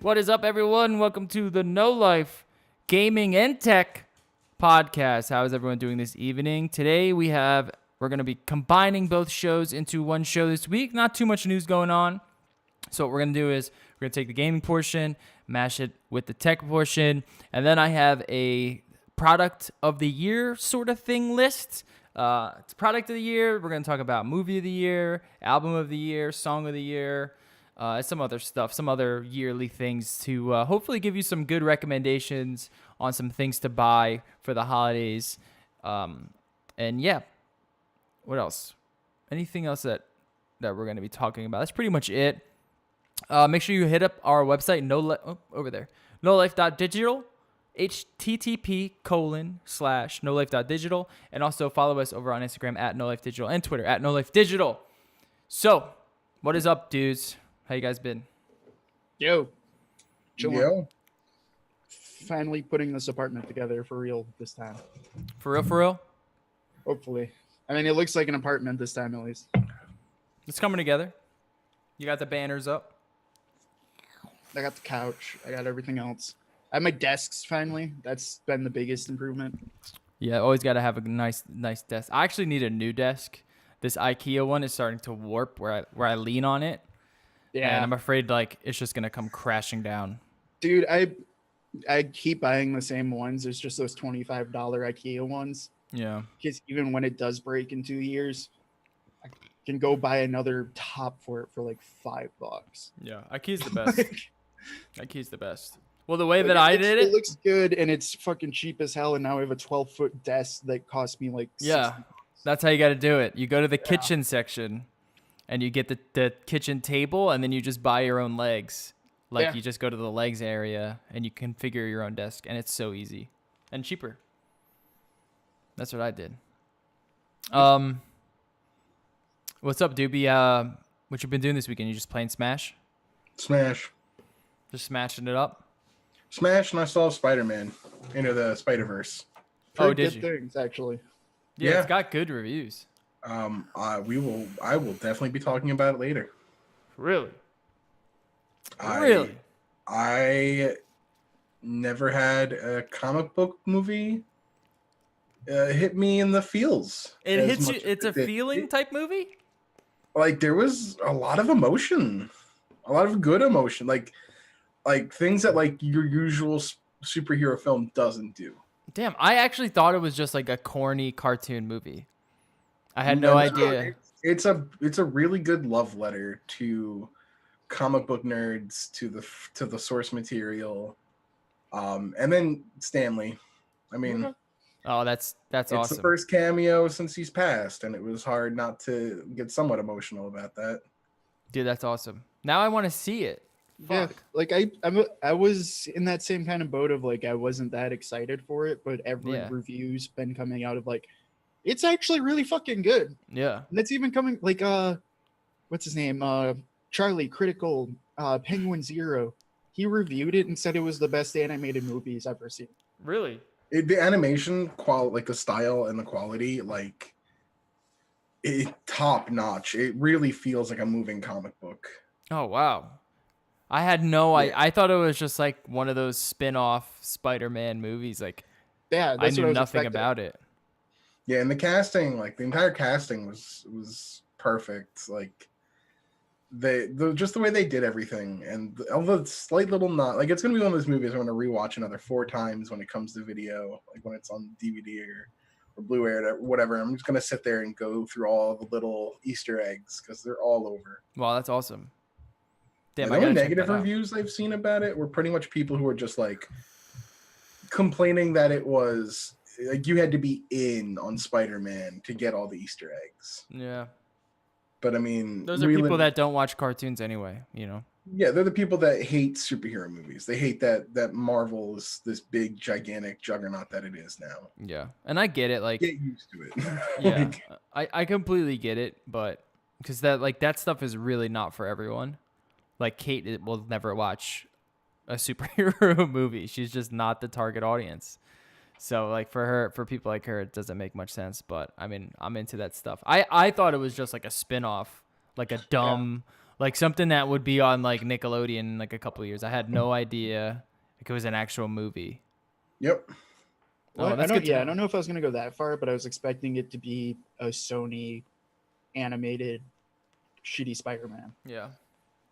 What is up, everyone? Welcome to the NoLife Gaming and Tech podcast. How is everyone doing this evening? Today we're going to be combining both shows into one show this week. Not too much news going on. So what we're going to do is we're going to take the gaming portion, mash it with the tech portion, and then I have a product of the year sort of thing list. It's product of the year. We're going to talk about movie of the year, album of the year, song of the year, some other stuff, some other yearly things to hopefully give you some good recommendations on some things to buy for the holidays. And yeah, what else? Anything else that we're going to be talking about? That's pretty much it. Make sure you hit up our website, over there, nolife.digital, http:/nolife.digital, and also follow us over on Instagram at nolifedigital and Twitter at nolifedigital. So, what is up, dudes? How you guys been? Yo. Chilling. Yo. Finally putting this apartment together for real this time. For real? Hopefully. I mean, it looks like an apartment this time at least. It's coming together. You got the banners up. I got the couch. I got everything else. I have my desks finally. That's been the biggest improvement. Yeah, always got to have a nice desk. I actually need a new desk. This IKEA one is starting to warp where I lean on it. Yeah. And I'm afraid it's just going to come crashing down. Dude, I keep buying the same ones. There's just those $25 IKEA ones. Yeah. Because even when it does break in 2 years, I can go buy another top for it for like $5. Yeah, IKEA's the best. IKEA's the best. Well, the way that I did it looks good and it's fucking cheap as hell. And now I have a 12-foot desk that cost me like $60. That's how you got to do it. You go to the kitchen section and you get the kitchen table and then you just buy your own legs. You just go to the legs area and you configure your own desk, and it's so easy and cheaper. That's what I did. What's up, Doobie? What you been doing this weekend? You just playing Smash? Smash. Just smashing it up? Smash, and I saw Spider-Man Into the Spider-Verse. Oh, did you? Things, actually. Yeah, it's got good reviews. I will definitely be talking about it later. Really? I never had a comic book movie hit me in the feels. It hits you. It's a feeling type movie? Like, there was a lot of emotion. A lot of good emotion. Like things that like your usual superhero film doesn't do. Damn, I actually thought it was just like a corny cartoon movie. I had no idea. It's a really good love letter to comic book nerds, to the source material, and then Stanley. I mean, oh, that's awesome. It's the first cameo since he's passed, and it was hard not to get somewhat emotional about that. Dude, that's awesome. Now I want to see it. Yeah, Fuck. like I was in that same kind of boat of like I wasn't that excited for it, but every review's been coming out of like it's actually really fucking good. Yeah. And that's even coming like what's his name? Charlie Critical Penguin Zero. He reviewed it and said it was the best animated movie he's ever seen. Really? The animation quality, like the style and the quality, like it top notch. It really feels like a moving comic book. Oh wow. I had I thought it was just like one of those spin-off Spider-Man movies. Like, I knew nothing about it. Yeah, and the casting, like the entire casting was perfect. Like just the way they did everything, and all the slight little like it's gonna be one of those movies I'm gonna rewatch another 4 times when it comes to video, like when it's on DVD or Blu-ray or whatever. I'm just gonna sit there and go through all the little Easter eggs because they're all over. Wow, that's awesome. Damn, the only negative reviews I've seen about it were pretty much people who were just like complaining that it was like you had to be in on Spider-Man to get all the Easter eggs. Yeah. But I mean, those are people that don't watch cartoons anyway, you know? Yeah, they're the people that hate superhero movies. They hate that Marvel is this big, gigantic juggernaut that it is now. Yeah. And I get it. Like, get used to it. Yeah. I completely get it, but because that stuff is really not for everyone. Like, Kate will never watch a superhero movie. She's just not the target audience. So, like, for people like her, it doesn't make much sense. But, I mean, I'm into that stuff. I thought it was just like a spin-off, like a dumb Like something that would be on like Nickelodeon in like a couple of years. I had no idea like it was an actual movie. Yep. Oh, Well, that's good to I know. don't know if I was gonna go that far, but I was expecting it to be a Sony animated shitty Spider-Man. Yeah.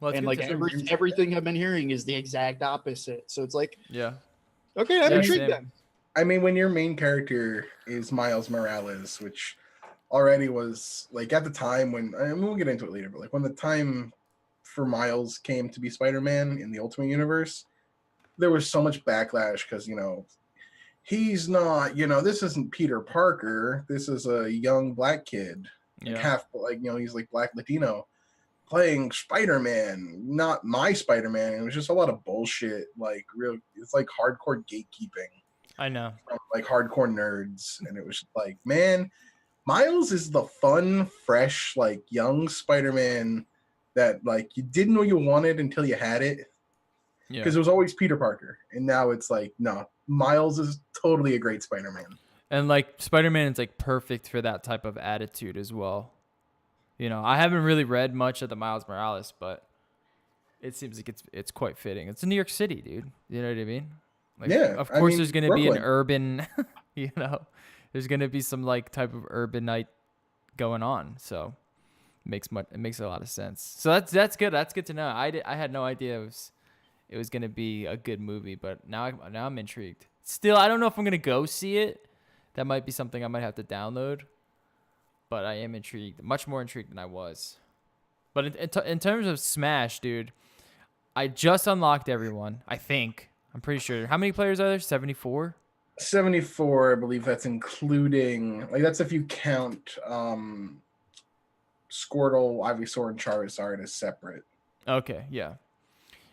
Well, it's And good like to know. everything I've been hearing is the exact opposite. So it's like, Yeah. okay, I'm Yeah, intrigued same. then. I mean, when your main character is Miles Morales, which already was like at the time when, I mean, we'll get into it later, but like when the time for Miles came to be Spider-Man in the Ultimate Universe, there was so much backlash because, he's not, this isn't Peter Parker. This is a young black kid, like Yeah. half, like, he's like black Latino playing Spider-Man, not my Spider-Man. It was just a lot of bullshit, like it's like hardcore gatekeeping I know. from like hardcore nerds. And it was like, man, Miles is the fun, fresh, like young Spider-Man that like you didn't know you wanted until you had it. Yeah. Because it was always Peter Parker. And now it's like, no, Miles is totally a great Spider-Man. And like Spider-Man is like perfect for that type of attitude as well. I haven't really read much of the Miles Morales, but it seems like it's quite fitting. It's in New York City, dude. You know what I mean? Like, Yeah, of I course, mean, there's gonna be an Brooklyn. urban, there's gonna be some like type of urbanite going on. So it makes a lot of sense. So that's good. That's good to know. I had no idea it was gonna be a good movie, but now I'm intrigued. Still, I don't know if I'm gonna go see it. That might be something I might have to download. But I am intrigued, much more intrigued than I was. But in terms of Smash, dude, I just unlocked everyone. I think I'm pretty sure. How many players are there? 74. 74, I believe that's including, like, that's if you count Squirtle, Ivysaur, and Charizard as separate. Okay, yeah,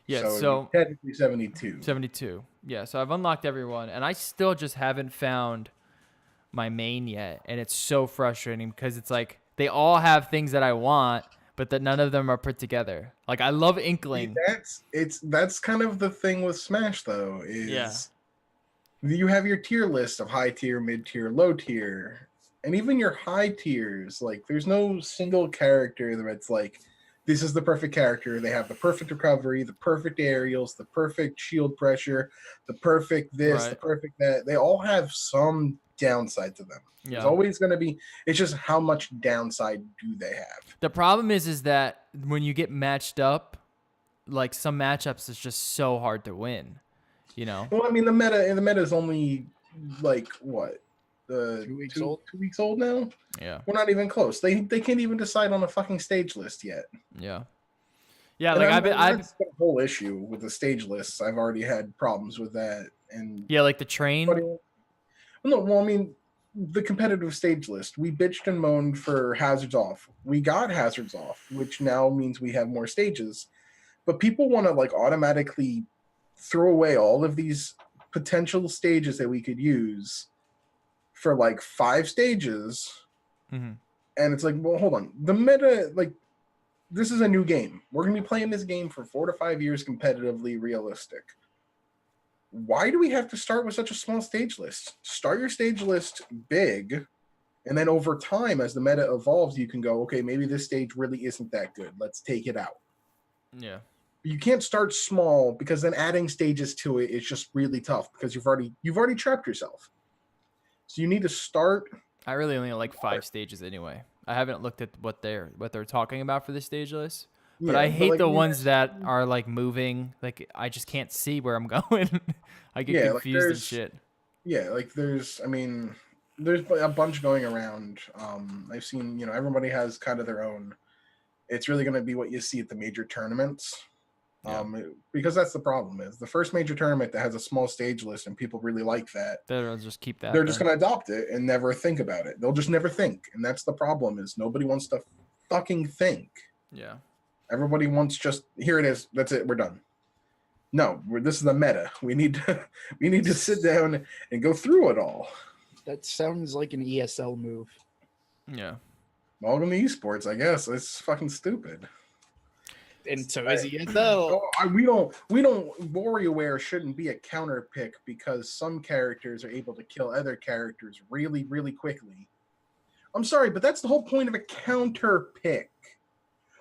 yeah. So it'd So be technically 72. 72. Yeah. So I've unlocked everyone, and I still just haven't found my main yet, and it's so frustrating because it's like they all have things that I want, but that none of them are put together. Like I love Inkling. That's kind of the thing with Smash though, Yeah. is you have your tier list of high tier, mid tier, low tier, and even your high tiers. Like there's no single character that's like, this is the perfect character. They have the perfect recovery, the perfect aerials, the perfect shield pressure, the perfect this, the Right. perfect that. They all have some downside to them. There's Yeah. always going to be, it's just how much downside do they have? The problem is that when you get matched up, like some matchups is just so hard to win. Well, I mean, the meta is only like what, 2 weeks old. 2 weeks old now. Yeah. We're not even close. They can't even decide on a fucking stage list yet. Yeah. Yeah. And Like that's the whole issue with the stage lists. I've already had problems with that. And yeah, like the train. no, well, I mean, the competitive stage list. We bitched and moaned for hazards off. We got hazards off, which now means we have more stages. But people want to like automatically throw away all of these potential stages that we could use for like 5 stages. Mm-hmm. And it's like, well, hold on. The meta, like, this is a new game. We're going to be playing this game for 4 to 5 years competitively realistic. Why do we have to start with such a small stage list? Start your stage list big, and then over time, as the meta evolves, you can go, okay, maybe this stage really isn't that good. Let's take it out. Yeah. You can't start small because then adding stages to it is just really tough because you've already trapped yourself. So you need to start. I really only like 5 stages anyway. I haven't looked at what they're talking about for the stage list. But I hate like, the ones that are like moving. Like I just can't see where I'm going. I get confused and shit. Yeah, like there's a bunch going around. I've seen, everybody has kind of their own. It's really going to be what you see at the major tournaments. Yeah. Because that's the problem is the first major tournament that has a small stage list and people really like that. They'll just keep that. They're just going to adopt it and never think about it. They'll just never think. And that's the problem is nobody wants to fucking think. Yeah. Everybody wants just, here it is. That's it. We're done. No, this is the meta. We need to sit down and go through it all. That sounds like an ESL move. Yeah. Welcome to esports, I guess. It's fucking stupid. And so is ESL. We don't WarioWare shouldn't be a counter pick because some characters are able to kill other characters really, really quickly. I'm sorry, but that's the whole point of a counter pick.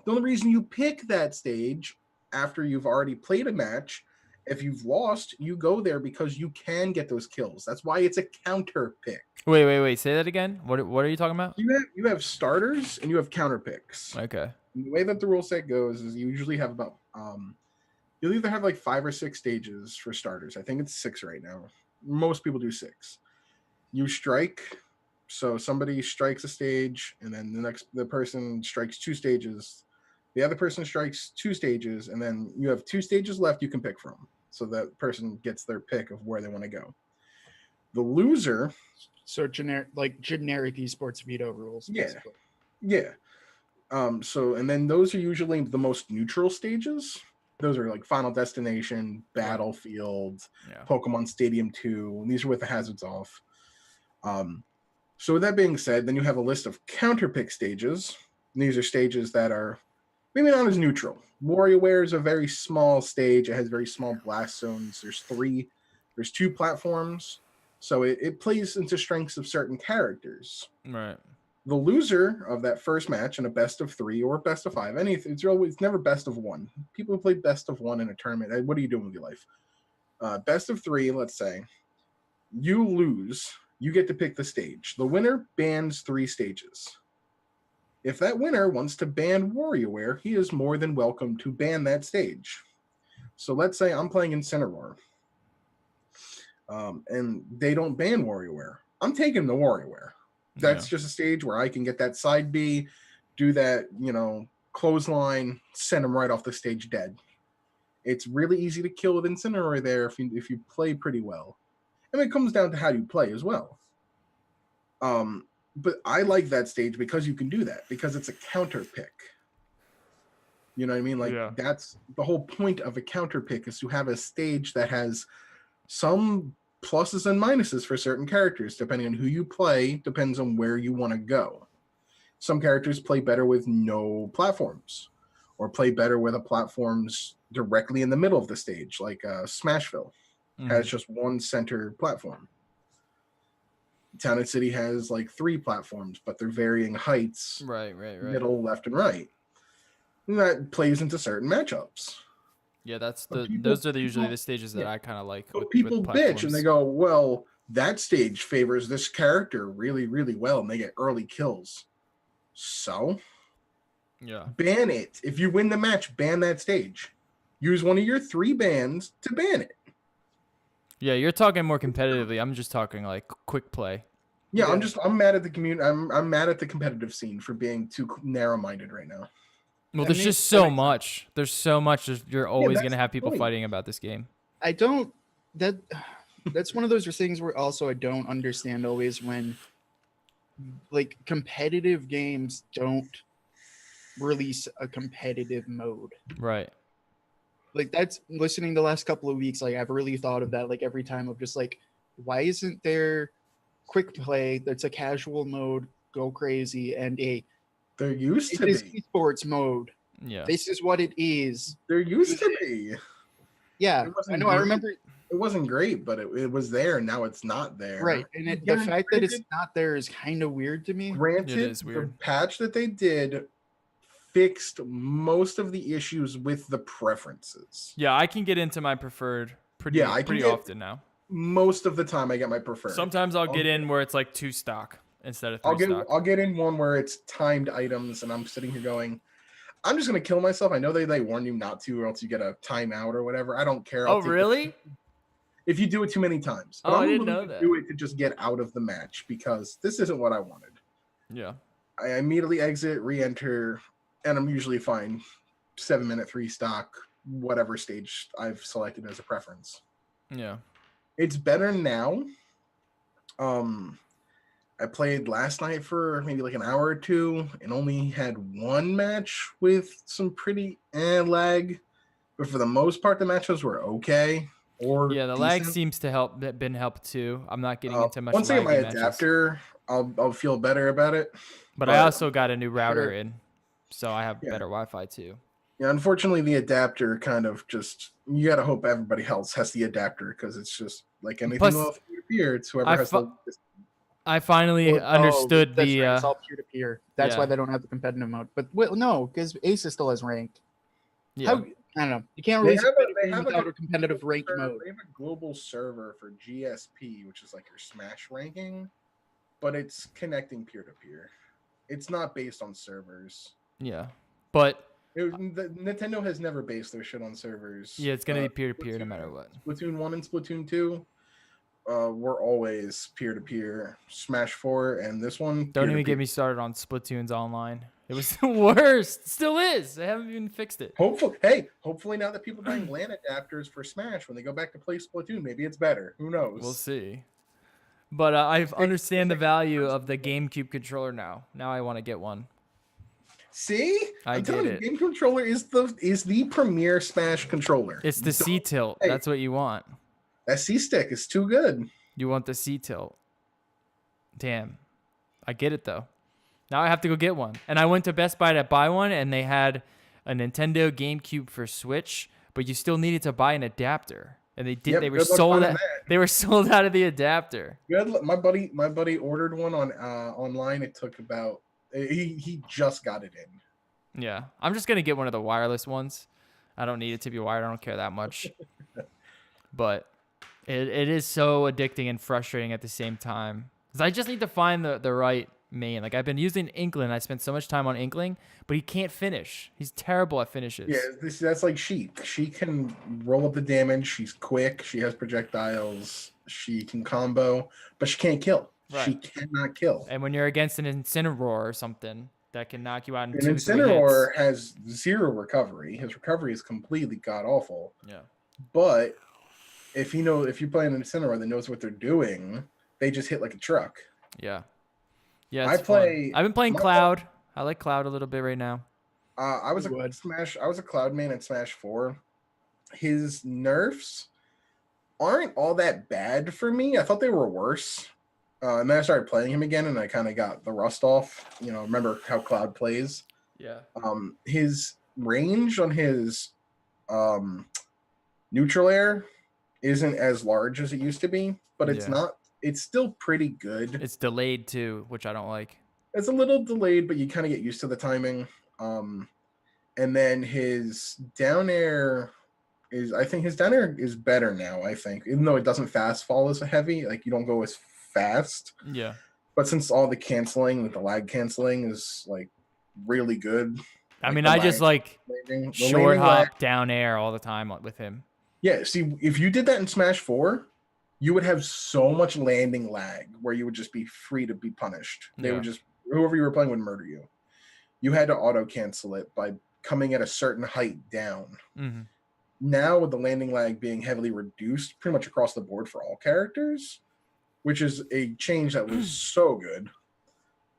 The only reason you pick that stage after you've already played a match, if you've lost, you go there because you can get those kills. That's why it's a counter pick. Wait. Say that again. What are you talking about? You have starters and you have counter picks. Okay. And the way that the rule set goes is you usually have about you'll either have like 5 or 6 stages for starters. I think it's 6 right now. Most people do 6. You strike, so somebody strikes a stage, and then the person strikes 2 stages. The other person strikes 2 stages, and then you have 2 stages left you can pick from. So that person gets their pick of where they want to go. The loser. So generic esports veto rules. Yeah. Basically. Yeah. So, and then those are usually the most neutral stages. Those are like Final Destination, Battlefield, Pokemon Stadium 2. And these are with the hazards off. So with that being said, then you have a list of counterpick stages. And these are stages that are maybe not as neutral. WarioWare is a very small stage. It has very small blast zones. There's 2 platforms. So it plays into strengths of certain characters. Right. The loser of that first match in a best of 3 or best of 5, anything, it's never best of 1. People who play best of 1 in a tournament, what are you doing with your life? Best of 3, let's say, you lose, you get to pick the stage. The winner bans 3 stages. If that winner wants to ban WarioWare, he is more than welcome to ban that stage. So let's say I'm playing Incineroar, and they don't ban WarioWare. I'm taking the WarioWare. That's just a stage where I can get that side B, do that, clothesline, send him right off the stage dead. It's really easy to kill with Incineroar there if you play pretty well. And it comes down to how you play as well. But I like that stage because you can do that, because it's a counter pick. You know what I mean? Like, that's the whole point of a counter pick, is to have a stage that has some pluses and minuses for certain characters. Depending on who you play, depends on where you want to go. Some characters play better with no platforms, or play better with the platforms directly in the middle of the stage, like Smashville has just one center platform. Town and City has like 3 platforms, but they're varying heights, right, middle, left, and right. And that plays into certain matchups. Yeah, those are usually the stages that I kind of like. But people bitch and they go, well, that stage favors this character really, really well, and they get early kills. So, ban it. If you win the match, ban that stage. Use one of your 3 bans to ban it. Yeah, you're talking more competitively. I'm just talking like quick play. Yeah, I'm mad at the community. I'm mad at the competitive scene for being too narrow-minded right now. Well, there's just so much. There's so much. You're always going to have people fighting about this game. That's one of those things where also I don't understand always when like competitive games don't release a competitive mode. Right. Like, that's listening the last couple of weeks, like I've really thought of that, like every time, of just like, why isn't there quick play that's a casual mode, go crazy, and there used to be esports mode. Yeah, this is what it is. There used to be. Yeah, I know. I remember it wasn't great, but it was there. And now it's not there. Right, and the fact that it's not there is kind of weird to me. Granted, it is weird. The patch that they did fixed most of the issues with the preferences. Yeah, I can get into my preferred pretty often now. Most of the time, I get my preferred. Sometimes I'll get in where it's like 2 stock instead of 3 stock. I'll get in one where it's timed items, and I'm sitting here going, I'm just gonna kill myself. I know they warn you not to, or else you get a timeout or whatever. I don't care. Oh, really? If you do it too many times. But I didn't know that. Do it to just get out of the match, because this isn't what I wanted. Yeah. I immediately exit, re-enter, and I'm usually fine. 7-minute 3 stock, whatever stage I've selected as a preference. Yeah. It's better now. I played last night for maybe like an hour or 2 and only had 1 match with some pretty lag. But for the most part, the matches were okay. Or yeah, the decent. lag seems to been helped too. I'm not getting into much. Once I get my adapter, I'll feel better about it. But I also got a new router in, so I have better Wi-Fi too. Yeah, unfortunately, the adapter kind of just, you gotta hope everybody else has the adapter, because it's just like anything else here. It's whoever has the. I finally understood that's the right. It's all peer to peer. That's yeah. why they don't have the competitive mode. But no, because Aces still has ranked. Yeah. How I don't know. You can't They release a have competitive they game have without a a competitive ranked server, mode. they have a global server for GSP, which is like your Smash ranking, but it's connecting peer to peer. It's not based on servers. Yeah. But Nintendo has never based their shit on servers. yeah, it's gonna be peer to peer no matter what. Splatoon 1 and Splatoon 2 were always peer to peer. Smash 4 and this one. Don't even get me started on Splatoon's online. It was the worst. Still is. They haven't even fixed it. Hopefully now that people are buying LAN adapters for Smash, when they go back to play Splatoon, maybe it's better. Who knows? We'll see. But I understand the value of the GameCube controller now. Now I want to get one. See, I I'm telling get you, it. Game Controller is the premier Smash controller. It's the C tilt. Hey. That's what you want. That C stick is too good. You want the C tilt. Damn. I get it though. Now I have to go get one. And I went to Best Buy to buy one, and they had a Nintendo GameCube for Switch, but you still needed to buy an adapter. And they did. Yep, they were good luck sold. finding Out, that. they were sold out of the adapter. My buddy ordered one on online. It took about he just got it in. Yeah, I'm just gonna get one of the wireless ones. I don't need it to be wired. I don't care that much. But it is so addicting and frustrating at the same time. Because I just need to find the right main. Like I've been using Inkling. I spent so much time on Inkling, but he can't finish. He's terrible at finishes. Yeah, that's like Sheik. She can roll up the damage. She's quick. She has projectiles. She can combo, but she can't kill. Right. She cannot kill. And when you're against an Incineroar or something that can knock you out in An 2-3 hits. Incineroar has zero recovery. His recovery is completely god awful. Yeah. But if you're playing an Incineroar that knows what they're doing, they just hit like a truck. Yeah. Yeah. I've been playing Cloud. I like Cloud a little bit right now. I was a Cloud main in Smash 4. His nerfs aren't all that bad for me. I thought they were worse. And then I started playing him again, and I kind of got the rust off. Remember how Cloud plays. Yeah. His range on his neutral air isn't as large as it used to be, but it's not. It's still pretty good. It's delayed too, which I don't like. It's a little delayed, but you kind of get used to the timing. And then his down air is better now, I think. Even though it doesn't fast fall as heavy, like you don't go as fast. Yeah. But since all the canceling, like the lag canceling is like really good. I mean, I just like short hop down air all the time with him. Yeah, see, if you did that in Smash 4, you would have so much landing lag where you would just be free to be punished. They would just, whoever you were playing would murder you. You had to auto cancel it by coming at a certain height down. Mm-hmm. Now, with the landing lag being heavily reduced pretty much across the board for all characters, which is a change that was so good.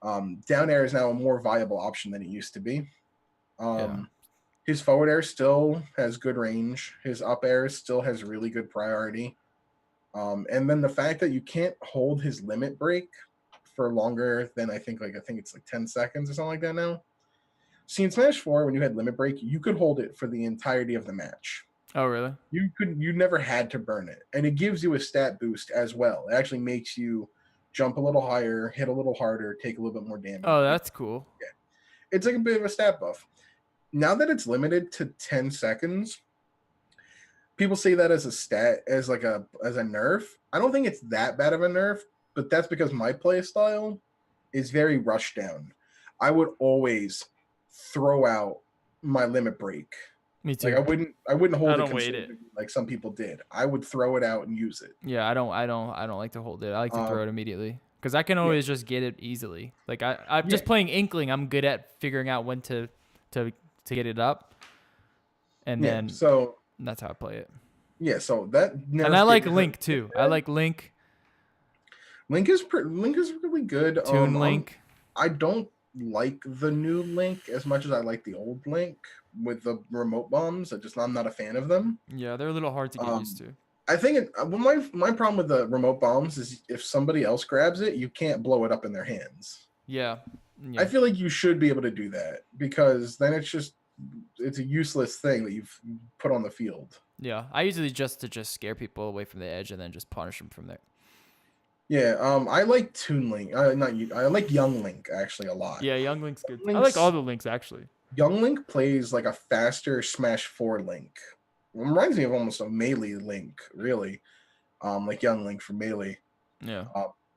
Down air is now a more viable option than it used to be. His forward air still has good range. His up air still has really good priority. And then the fact that you can't hold his limit break for longer than I think it's like 10 seconds or something like that now. See, in Smash 4, when you had limit break, you could hold it for the entirety of the match. Oh, really? You never had to burn it. And it gives you a stat boost as well. It actually makes you jump a little higher, hit a little harder, take a little bit more damage. Oh, that's cool. Yeah. It's like a bit of a stat buff. Now that it's limited to 10 seconds, people say that as a stat, as a nerf. I don't think it's that bad of a nerf, but that's because my play style is very rush down. I would always throw out my limit break. Me too. Like I wouldn't hold it wait it like some people did. I would throw it out and use it. Yeah, I don't like to hold it. I like to throw it immediately because I can always just get it easily. Like I'm just playing Inkling. I'm good at figuring out when to get it up, and then so that's how I play it. Yeah, so that and I like Link too. I like Link. Link is really good. Toon Link. I don't like the new Link as much as I like the old Link with the remote bombs. I'm not a fan of them. Yeah, they're a little hard to get used to. I think my problem with the remote bombs is if somebody else grabs it, you can't blow it up in their hands. Yeah. I feel like you should be able to do that because then it's a useless thing that you've put on the field. Yeah, I usually just scare people away from the edge and then just punish them from there. Yeah, I like Toon Link. Not you. I like Young Link actually a lot. Yeah, Young Link's good. I Link's like all the Links actually. Young Link plays like a faster Smash 4 Link. It reminds me of almost a Melee Link, really. Like Young Link from Melee. Yeah.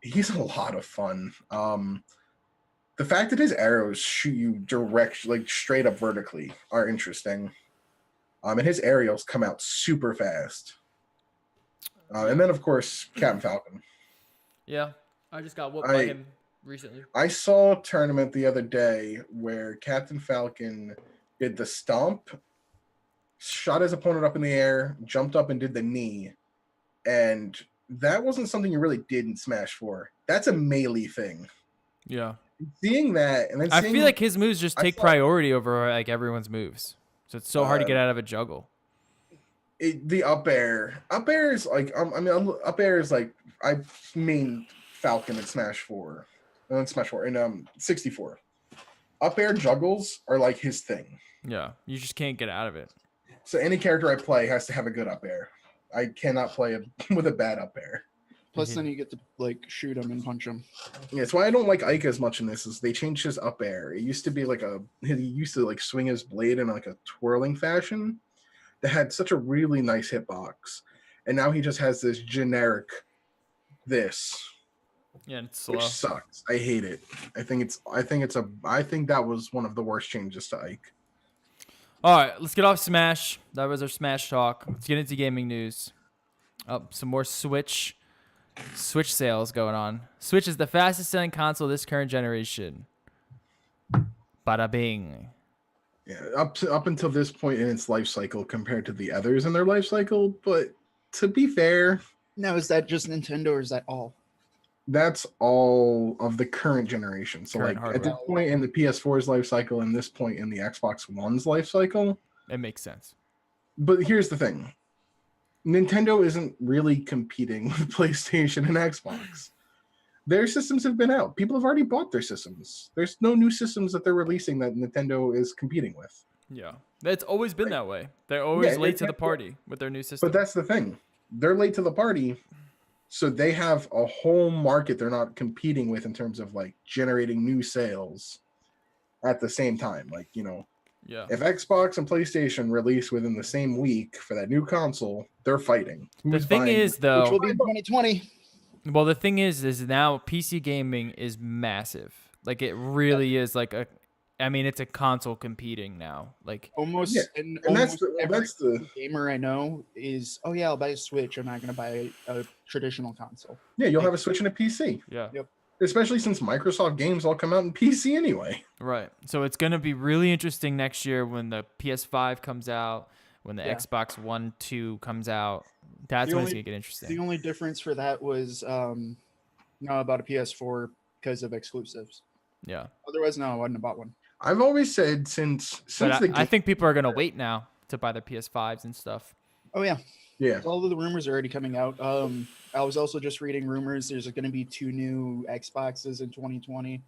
He's a lot of fun. The fact that his arrows shoot you direct, like straight up vertically, are interesting. And his aerials come out super fast. And then, of course, Captain Falcon. Yeah. I just got whooped by him recently. I saw a tournament the other day where Captain Falcon did the stomp, shot his opponent up in the air, jumped up and did the knee. And that wasn't something you really did in Smash 4. That's a melee thing. Yeah. Seeing that, and then I feel like his moves just take priority over like everyone's moves. So it's so hard to get out of a juggle. The up air is like up air is like I mean Falcon in Smash 4. In Smash 4 in 64. Up air juggles are like his thing. Yeah. You just can't get out of it. So any character I play has to have a good up air. I cannot play with a bad up air. Plus, then you get to like shoot him and punch him. Yeah, that's why I don't like Ike as much in this. Is they changed his up air. It used to be like he used to like swing his blade in like a twirling fashion that had such a really nice hitbox, and now he just has this generic this. Yeah, it's slow. Which sucks. I hate it. I think that was one of the worst changes to Ike. All right, let's get off Smash. That was our Smash talk. Let's get into gaming news. Some more Switch sales going on. Switch is the fastest selling console this current generation. Bada bing. Yeah, up until this point in its life cycle compared to the others in their life cycle, but to be fair, now is that just Nintendo or is that all? That's all of the current generation. So Current like hardware. at this point in the PS4's life cycle and this point in the Xbox One's life cycle. It makes sense. But here's the thing. Nintendo isn't really competing with PlayStation and Xbox. Their systems have been out. People have already bought their systems. There's no new systems that they're releasing that Nintendo is competing with. Yeah. It's always been that way. They're always late to the party with their new system. But that's the thing. They're late to the party. So they have a whole market they're not competing with in terms of like generating new sales at the same time. Like, you know, yeah. If Xbox and PlayStation release within the same week for that new console, they're fighting. The thing is, though, which will be 2020. Well, the thing is now PC gaming is massive. Like it really is like it's a console competing now. Like almost, yeah. and that's every the gamer I know is, oh yeah, I'll buy a Switch. I'm not gonna buy a traditional console. Yeah, you'll have a Switch and a PC. Yeah. Yep. Especially since Microsoft games all come out in PC anyway. Right. So it's gonna be really interesting next year when the PS5 comes out, when the Xbox One 2 comes out. That's when it's gonna get interesting. The only difference for that was about a PS4 because of exclusives. Yeah. Otherwise, no, I wouldn't have bought one. I've always said since I think people are gonna wait now to buy their PS5s and stuff. Oh yeah. Yeah. All of the rumors are already coming out. I was also just reading rumors. There's going to be 2 new Xboxes in 2020.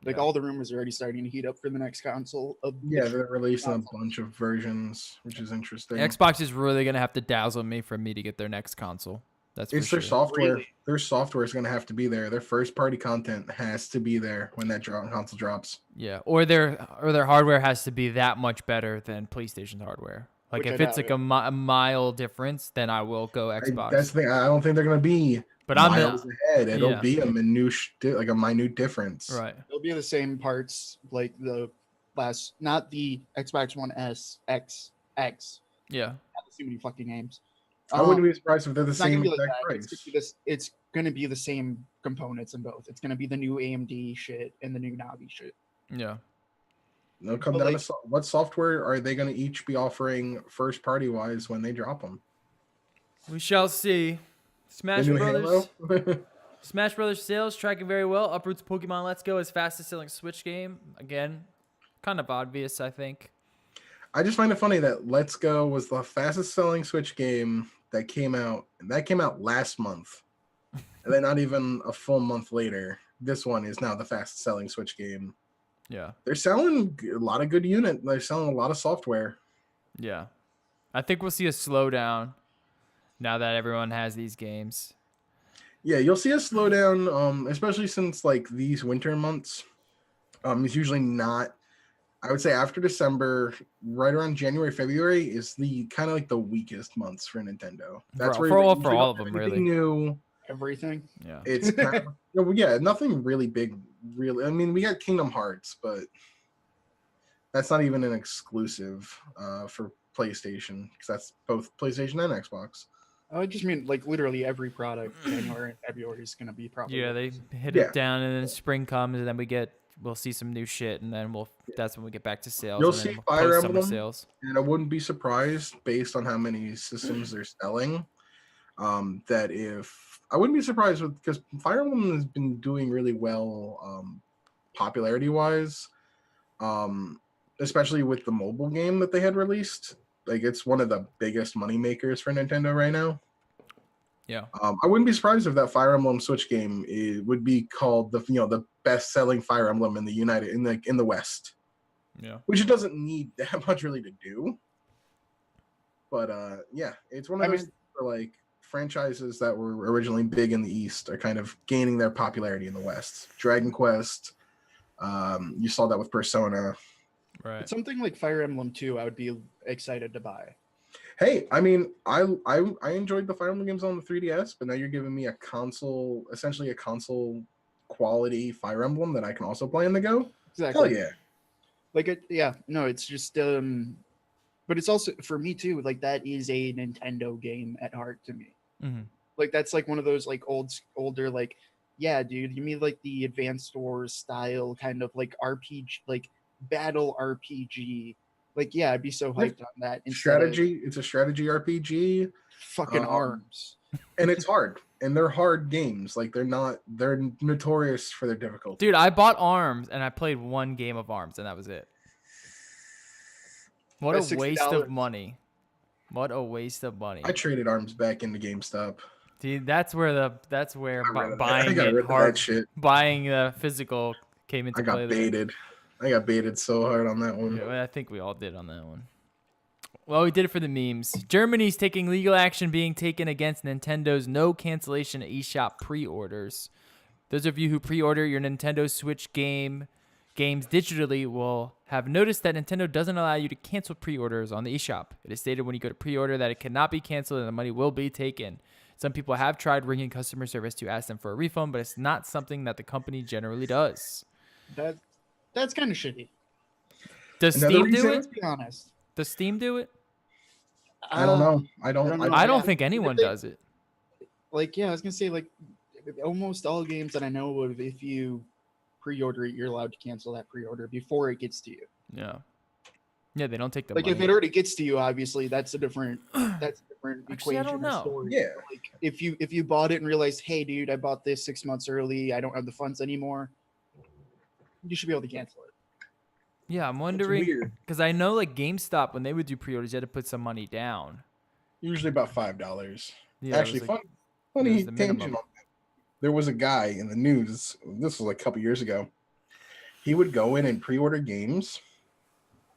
Like all the rumors are already starting to heat up for the next console. They're releasing a bunch of versions, which is interesting. Xbox is really gonna have to dazzle me for me to get their next console. That's for sure. Their software. Really? Their software is going to have to be there. Their first party content has to be there when that console drops. Yeah, or their hardware has to be that much better than PlayStation's hardware. Like Which if it's like a mile difference, then I will go Xbox. That's the thing. I don't think they're going to be miles ahead. It'll be a minute difference. Right. It'll be the same parts like the last, not the Xbox One S, X. Yeah. Not too many fucking names. I wouldn't be surprised if they're the same like exact price. It's going to be the same components in both. It's going to be the new AMD shit and the new Navi shit. Yeah. They'll come down to what software are they going to each be offering first party wise when they drop them? We shall see. Smash Brothers sales tracking very well. Uproots Pokemon Let's Go is fastest selling Switch game. Again, kind of obvious, I think. I just find it funny that Let's Go was the fastest selling Switch game that came out. And that came out last month. And then not even a full month later, this one is now the fastest selling Switch game. Yeah. They're selling a lot of good unit. They're selling a lot of software. Yeah. I think we'll see a slowdown now that everyone has these games. Yeah, you'll see a slowdown, especially since like these winter months. It's usually not. I would say after December, right around January, February is the kind of like the weakest months for Nintendo. That's where For they all usually don't of have them, anything really. new. Everything. Yeah. It's kind of yeah, nothing really big. Really, I mean, we got Kingdom Hearts, but that's not even an exclusive for PlayStation because that's both PlayStation and Xbox. I just mean like literally every product January and February is gonna be probably. Yeah, they hit Yeah. it down, and then spring comes, and then we'll see some new shit, and then that's when we get back to sales. You'll and see then Fire post-summer Emblem, sales. and I wouldn't be surprised based on how many systems they're selling. That if I wouldn't be surprised with because Fire Emblem has been doing really well, popularity wise, especially with the mobile game that they had released. Like it's one of the biggest money makers for Nintendo right now. Yeah. I wouldn't be surprised if that Fire Emblem Switch game would be called the best selling Fire Emblem in the West. Yeah. Which it doesn't need that much really to do. But yeah, it's one of those for like franchises that were originally big in the East are kind of gaining their popularity in the West. Dragon Quest, you saw that with Persona. Right. But something like Fire Emblem 2, I would be excited to buy. Hey, I mean, I enjoyed the Fire Emblem games on the 3DS, but now you're giving me essentially a console quality Fire Emblem that I can also play on the go. Exactly. Hell yeah! Like no, it's just but it's also for me too. Like that is a Nintendo game at heart to me. Mm-hmm. Like that's like one of those like older like, yeah, dude. You mean like the Advanced Wars style kind of like RPG, like battle RPG. Like yeah, I'd be so hyped on that. Strategy. It's a strategy RPG. Fucking ARMS. And it's hard. And they're hard games. Like they're notorious for their difficulty. Dude, I bought ARMS and I played one game of ARMS and that was it. What That's a waste $60. of money. What a waste of money. I traded ARMS back into GameStop. Dude, that's where buying buying the physical came into play. I got baited. I got baited so hard on that one. Yeah, I think we all did on that one. Well, we did it for the memes. Germany's taking legal action being taken against Nintendo's no cancellation eShop pre-orders. Those of you who pre-order your Nintendo Switch games digitally will have noticed that Nintendo doesn't allow you to cancel pre-orders on the eShop. It is stated when you go to pre-order that it cannot be canceled and the money will be taken. Some people have tried ringing customer service to ask them for a refund, but it's not something that the company generally does. That's kind of shitty. Does Steam do it? Let's be honest. Does Steam do it? I don't know. I don't think anyone does it. Like, yeah, I was gonna say like almost all games that I know of, if you pre-order it, you're allowed to cancel that pre-order before it gets to you. Yeah. Yeah, they don't take the like money. If it already gets to you, obviously that's a different Actually, equation I don't know. or story. Yeah. Like if you bought it and realized, hey dude, I bought this 6 months early, I don't have the funds anymore, you should be able to cancel it. Yeah, I'm wondering because I know like GameStop when they would do pre-orders, you had to put some money down. Usually about $5. Yeah, Actually, like, funny the tangent on that. There was a guy in the news. This was like a couple years ago. He would go in and pre-order games.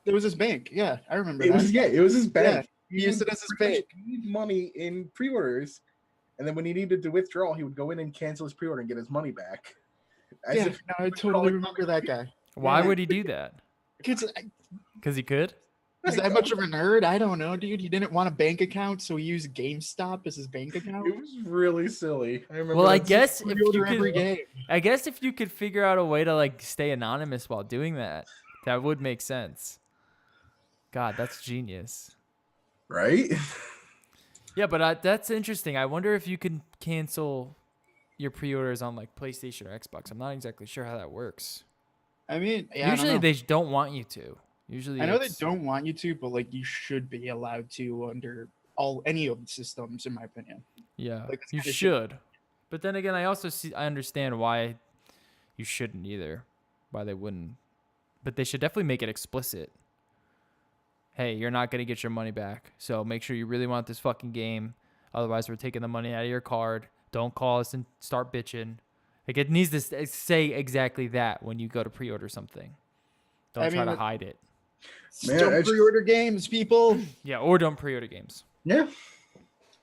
It was his bank. Yeah, I remember It that. was his bank. Yeah, he used it as his bank. Need money in pre-orders, and then when he needed to withdraw, he would go in and cancel his pre-order and get his money back. No, I totally remember that guy. Why would he do that? Because he could? Is that much of a nerd? I don't know, dude. He didn't want a bank account, so he used GameStop as his bank account. It was really silly. I remember. Well, I guess if you could figure out a way to like stay anonymous while doing that, that would make sense. God, that's genius. Right? Yeah, but that's interesting. I wonder if you can cancel your pre-orders on like PlayStation or Xbox. I'm not exactly sure how that works. I mean, usually they don't want you to. Usually, I know they don't want you to, but like you should be allowed to under any of the systems, in my opinion. Yeah, like, you should. But then again, I understand why you shouldn't either. Why they wouldn't. But they should definitely make it explicit. Hey, you're not gonna get your money back, so make sure you really want this fucking game. Otherwise, we're taking the money out of your card. Don't call us and start bitching. Like it needs to say exactly that when you go to pre-order something. Don't try to hide it. Don't pre-order games, people. Yeah, or don't pre-order games. Yeah.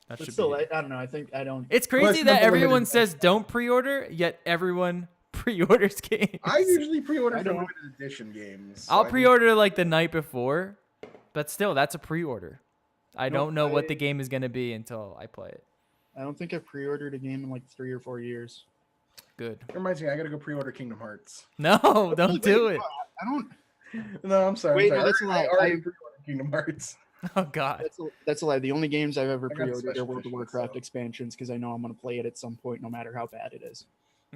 That But should still, be. I don't know. I think I don't. It's Well, crazy it's not that the limited everyone edition. says don't pre-order, yet everyone pre-orders games. I usually pre-order I for don't. limited edition games. so I'll I think- pre-order like the night before, but still, that's a pre-order. I Nope, don't know what I- the game is gonna be until I play it. I don't think I've pre-ordered a game in like 3 or 4 years. Good. It reminds me, I gotta go pre-order Kingdom Hearts. No, don't Wait, do wait, it. I don't. No, I'm sorry. Wait, I'm no, sorry. that's a lie. I already I- pre-ordered Kingdom Hearts. Oh God. That's a lie. The only games I've ever I got the pre-ordered are special World of edition, Warcraft so- expansions because I know I'm gonna play it at some point, no matter how bad it is.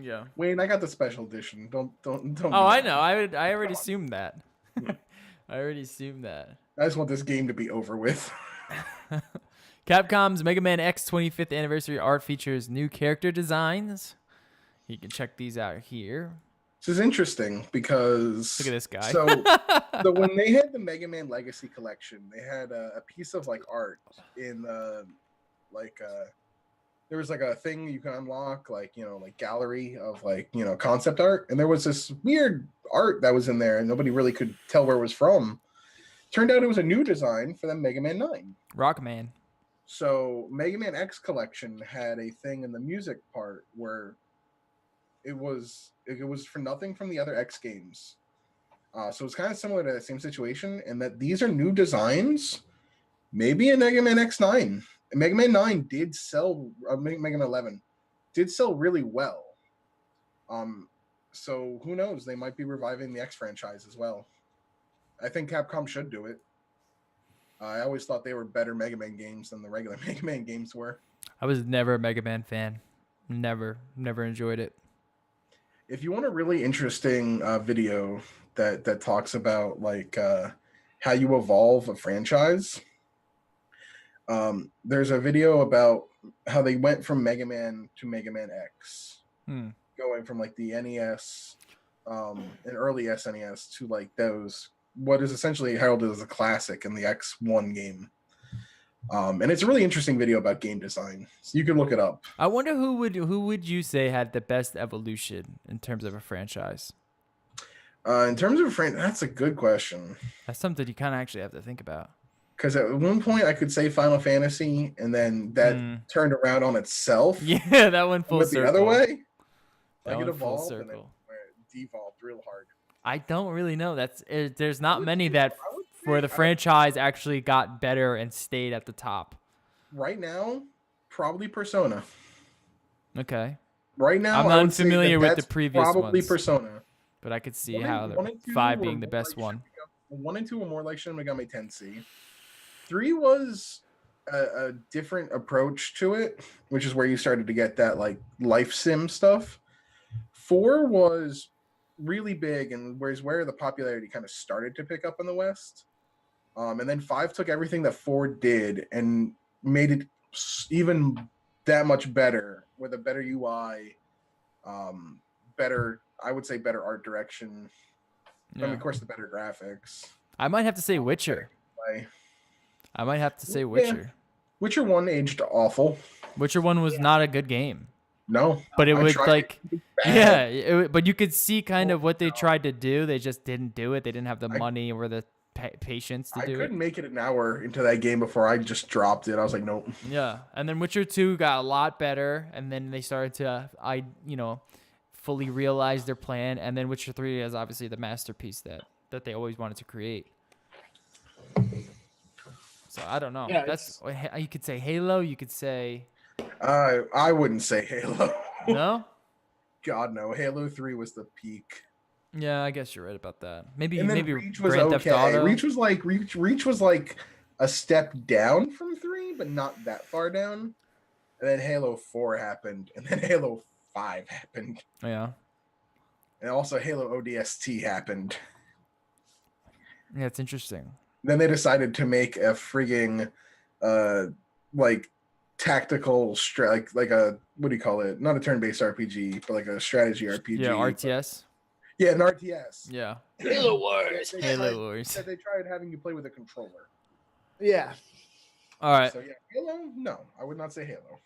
Yeah. Wayne, I got the special edition. Don't. Oh, I know. I already assumed that. I already assumed that. I just want this game to be over with. Capcom's Mega Man X 25th anniversary art features new character designs. You can check these out here. This is interesting because Look at this guy. So when they had the Mega Man Legacy Collection, they had a piece of like art in there was like a thing you can unlock, like like gallery of like concept art, and there was this weird art that was in there, and nobody really could tell where it was from. Turned out it was a new design for the Mega Man 9. Rockman. So Mega Man X Collection had a thing in the music part where it was for nothing from the other X games. So it's kind of similar to that same situation, and that these are new designs, maybe in Mega Man X9. And Mega Man 9 did sell, Mega Man 11 did sell really well. So who knows? They might be reviving the X franchise as well. I think Capcom should do it. I always thought they were better Mega Man games than the regular Mega Man games were. I was never a Mega Man fan. Never enjoyed it. If you want a really interesting video that talks about like how you evolve a franchise, there's a video about how they went from Mega Man to Mega Man X, going from like the NES, an early SNES to like those what is essentially heralded as a classic in the X1 game. And it's a really interesting video about game design. So you can look it up. I wonder who would you say had the best evolution in terms of a franchise? In terms of that's a good question. That's something you kind of actually have to think about. Because at one point I could say Final Fantasy, and then that turned around on itself. Yeah, that went full went circle. the other way. That Like it went full evolved and then circle. devolved real hard. I don't really know. There's not many that I would say- where the franchise actually got better and stayed at the top. Right now, probably Persona. Okay, Right now, I'm I would say unfamiliar with the that's previous probably ones. Persona. but I could see One and- how one and two 5 were being the more best like one. 1 and 2 were more like Shin Megami Tensei. 3 was a different approach to it, which is where you started to get that like life sim stuff. 4 was really big, and where the popularity kind of started to pick up in the West. And then 5 took everything that 4 did and made it even that much better with a better UI, better, I would say, better art direction. And Yeah. of course, the better graphics. I might have to say Witcher. Like, I might have to say Witcher. Witcher 1 aged awful. Witcher 1 was not a good game. No, But it I was tried like, it. Bad. but you could see kind of what they tried to do. They just didn't do it. They didn't have the money or the patience to I do couldn't it. make it an hour into that game before I just dropped it. I was like, nope. Yeah, and then Witcher 2 got a lot better, and then they started to, fully realize their plan, and then Witcher 3 is obviously the masterpiece that they always wanted to create. So I don't know. Yeah, That's you could say Halo. You could say I wouldn't say Halo. no. God no. Halo 3 was the peak. Yeah, I guess you're right about that. Maybe And then maybe Reach was Grand Theft okay. Auto. Reach was like a step down from 3, but not that far down. And then Halo 4 happened, and then Halo 5 happened. Yeah. And also Halo ODST happened. Yeah, it's interesting. Then they decided to make a frigging like tactical like a, what do you call it? Not a turn-based RPG, but like a strategy RPG. Yeah, RTS. Yeah, an RTS. Yeah. Halo Wars. Halo Wars. They tried having you play with a controller. Yeah. All right. So yeah, Halo? No, I would not say Halo.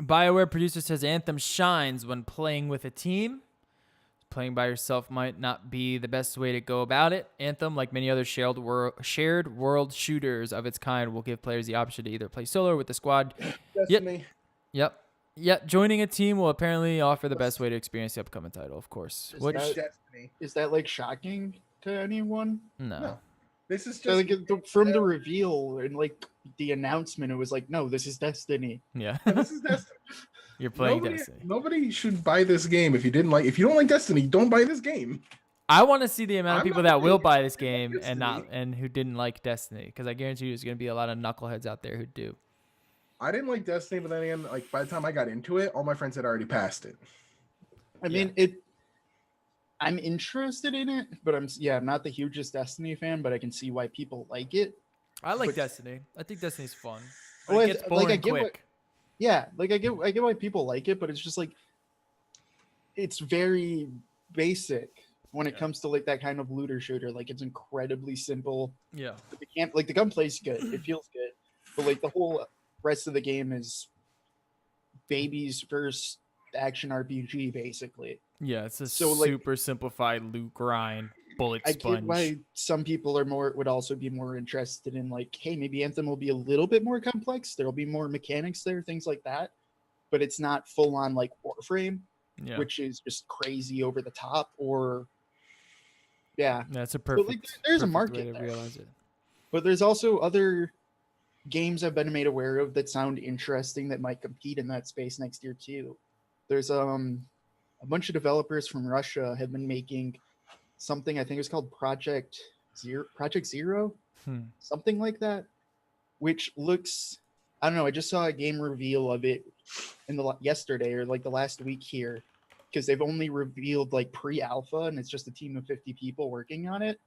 BioWare producer says Anthem shines when playing with a team. Playing by yourself might not be the best way to go about it. Anthem, like many other shared world shooters of its kind, will give players the option to either play solo with the squad Destiny. Yep. Yep. Joining a team will apparently offer the best way to experience the upcoming title, of course. Is Which that- Destiny. Is that like shocking to anyone? no. No. This is So, just like from the reveal and like the announcement, it was like, no, this is Destiny. Yeah. Yeah, this is Destiny. You're playing Destiny. Nobody should buy this game if you don't like Destiny. Don't buy this game. I want to see the amount of I'm people not that will buying buy this it. I like game and not Destiny. and who didn't like Destiny, because I guarantee you there's going to be a lot of knuckleheads out there who do. I didn't like Destiny, but then again, like by the time I got into it, all my friends had already passed it. I mean, I'm interested in it, but I'm not the hugest Destiny fan, but I can see why people like it. I like But- Destiny. I think Destiny's fun. But Well, it gets like, boring I get quick. what- Yeah, like I get why people like it, but it's just like it's very basic when it Yeah. comes to like that kind of looter shooter. Like it's incredibly simple. Yeah. The gunplay's good. It feels good, but like the whole rest of the game is baby's first action RPG, basically. Yeah, it's a So, like- super simplified loot grind, bullet I get sponge. why some people would also be more interested in like, hey, maybe Anthem will be a little bit more complex. There'll be more mechanics there, things like that. But it's not full on like Warframe, Yeah. which is just crazy over the top. Or yeah, That's a like, perfect. there's a perfect market way to there. realize it. but there's also other games I've been made aware of that sound interesting that might compete in that space next year too. There's a bunch of developers from Russia have been making something I think it's called Project Zero, something like that, which looks, I don't know. I just saw a game reveal of it yesterday or like the last week here, because they've only revealed like pre-alpha and it's just a team of 50 people working on it.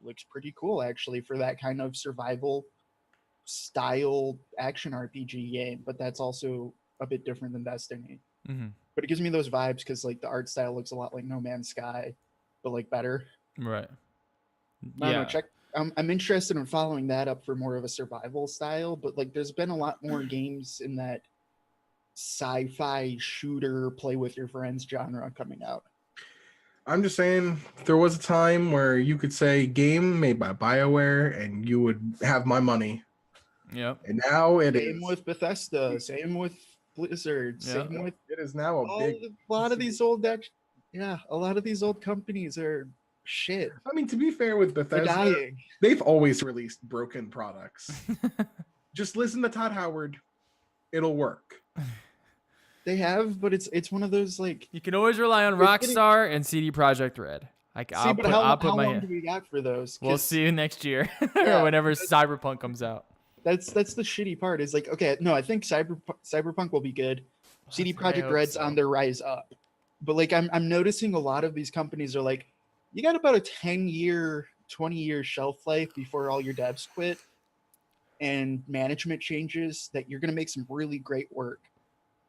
Looks pretty cool actually for that kind of survival style action RPG game, but that's also a bit different than Destiny. Hmm. But it gives me those vibes because like the art style looks a lot like No Man's Sky, but like better. Right. I Yeah. don't know, I'm interested in following that up for more of a survival style, but like there's been a lot more games in that sci-fi shooter play with your friends genre coming out. I'm just saying, there was a time where you could say game made by BioWare and you would have my money. Yep. And now it is. Same with Bethesda, same with Blizzard, Yeah. same with It is now a lot of these old a lot of these old companies are shit. I mean, to be fair with They're Bethesda, dying. they've always released broken products. Just listen to Todd Howard. It'll work. They have, but it's one of those like. You can always rely on They're getting- Rockstar and CD Projekt Red. Like, See, but how I'll put my long hand. do we got for those? We'll 'Cause see you next year Yeah, or whenever that's- Cyberpunk comes out. That's the shitty part. Is like, okay, no, I think Cyberpunk will be good. CD I Projekt hope Red's so. on their rise up, but like I'm noticing a lot of these companies are like, you got about a 10-year, 20-year shelf life before all your devs quit, and management changes that you're gonna make some really great work,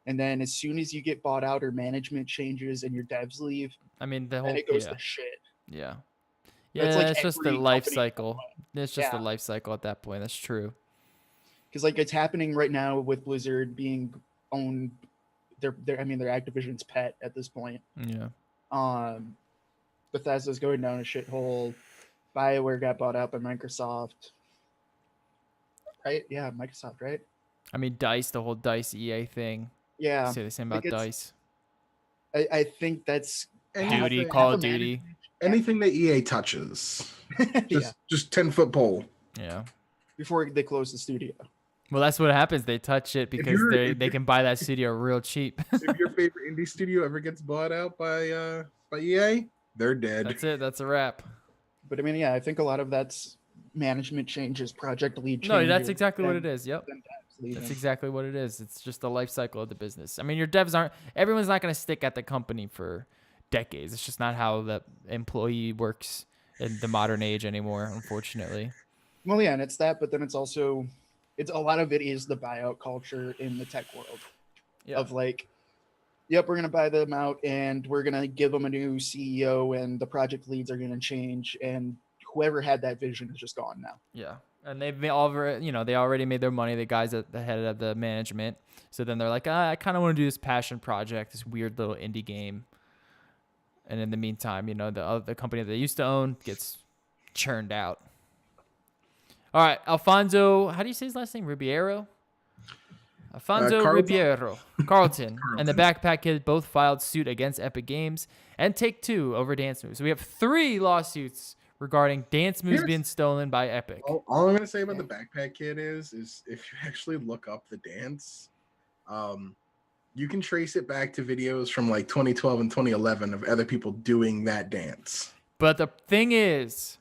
and then as soon as you get bought out or management changes and your devs leave, I mean, the then whole it goes yeah, to shit. yeah, That's yeah. like It's just the every life company cycle. It's just the Yeah. life cycle at that point. That's true. Because like it's happening right now with Blizzard being owned. They're Activision's pet at this point. Yeah. Bethesda's going down a shithole. BioWare got bought out by Microsoft. Right? Yeah, Microsoft, right? I mean, Dice, the whole Dice EA thing. Yeah. Say the same Like, about it's- Dice. I think that's Duty, Anything- Call half of a Duty. Anything that EA touches, yeah, just 10-foot pole. Yeah. before they close the studio. Well, that's what happens. They touch it because you're- they can buy that studio real cheap. If your favorite indie studio ever gets bought out by EA, they're dead. That's it. That's a wrap. But I mean, yeah, I think a lot of that's management changes, project lead changes. No, that's exactly what it and is. Yep. then devs leaving. That's exactly what it is. It's just the life cycle of the business. I mean, your devs aren't. Everyone's not going to stick at the company for decades. It's just not how the employee works in the modern age anymore, unfortunately. Well, yeah, and it's that, but then it's also, it's a lot of it is the buyout culture in the tech world Yeah. of like, yep, we're gonna buy them out and we're gonna give them a new CEO and the project leads are gonna change and whoever had that vision is just gone now. Yeah. And they've they already made their money, the guys at the head of the management. So then they're like, I kind of want to do this passion project, this weird little indie game. And in the meantime, the company that they used to own gets churned out. All right, Alfonso, how do you say his last name? Ribeiro? Alfonso Carlton. Ribeiro, Carlton, and the Carlton. Backpack Kid both filed suit against Epic Games and Take-Two over dance moves. So we have 3 lawsuits regarding dance moves Here's- being stolen by Epic. All I'm gonna say about the Backpack Kid is if you actually look up the dance, you can trace it back to videos from like 2012 and 2011 of other people doing that dance. But the thing is,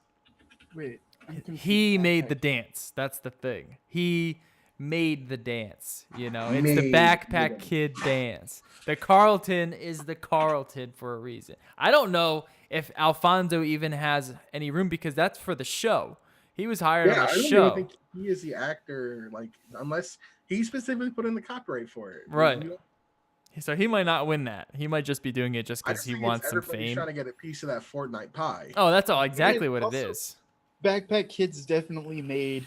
Wait, I'm confused. he made the Backpack. dance. That's the thing. He made the dance. You know, it's the Made Backpack the- Kid dance. The Carlton is the Carlton for a reason. I don't know if Alfonso even has any room because that's for the show. He was hired Yeah, on I a don't show. even think he is the actor, like unless he specifically put in the copyright for it. Right. You know, So he might not win that. He might just be doing it just I because just he think wants it's some everybody's fame. trying to get a piece of that Fortnite pie. Oh, that's all exactly what it also- is. Backpack Kids definitely made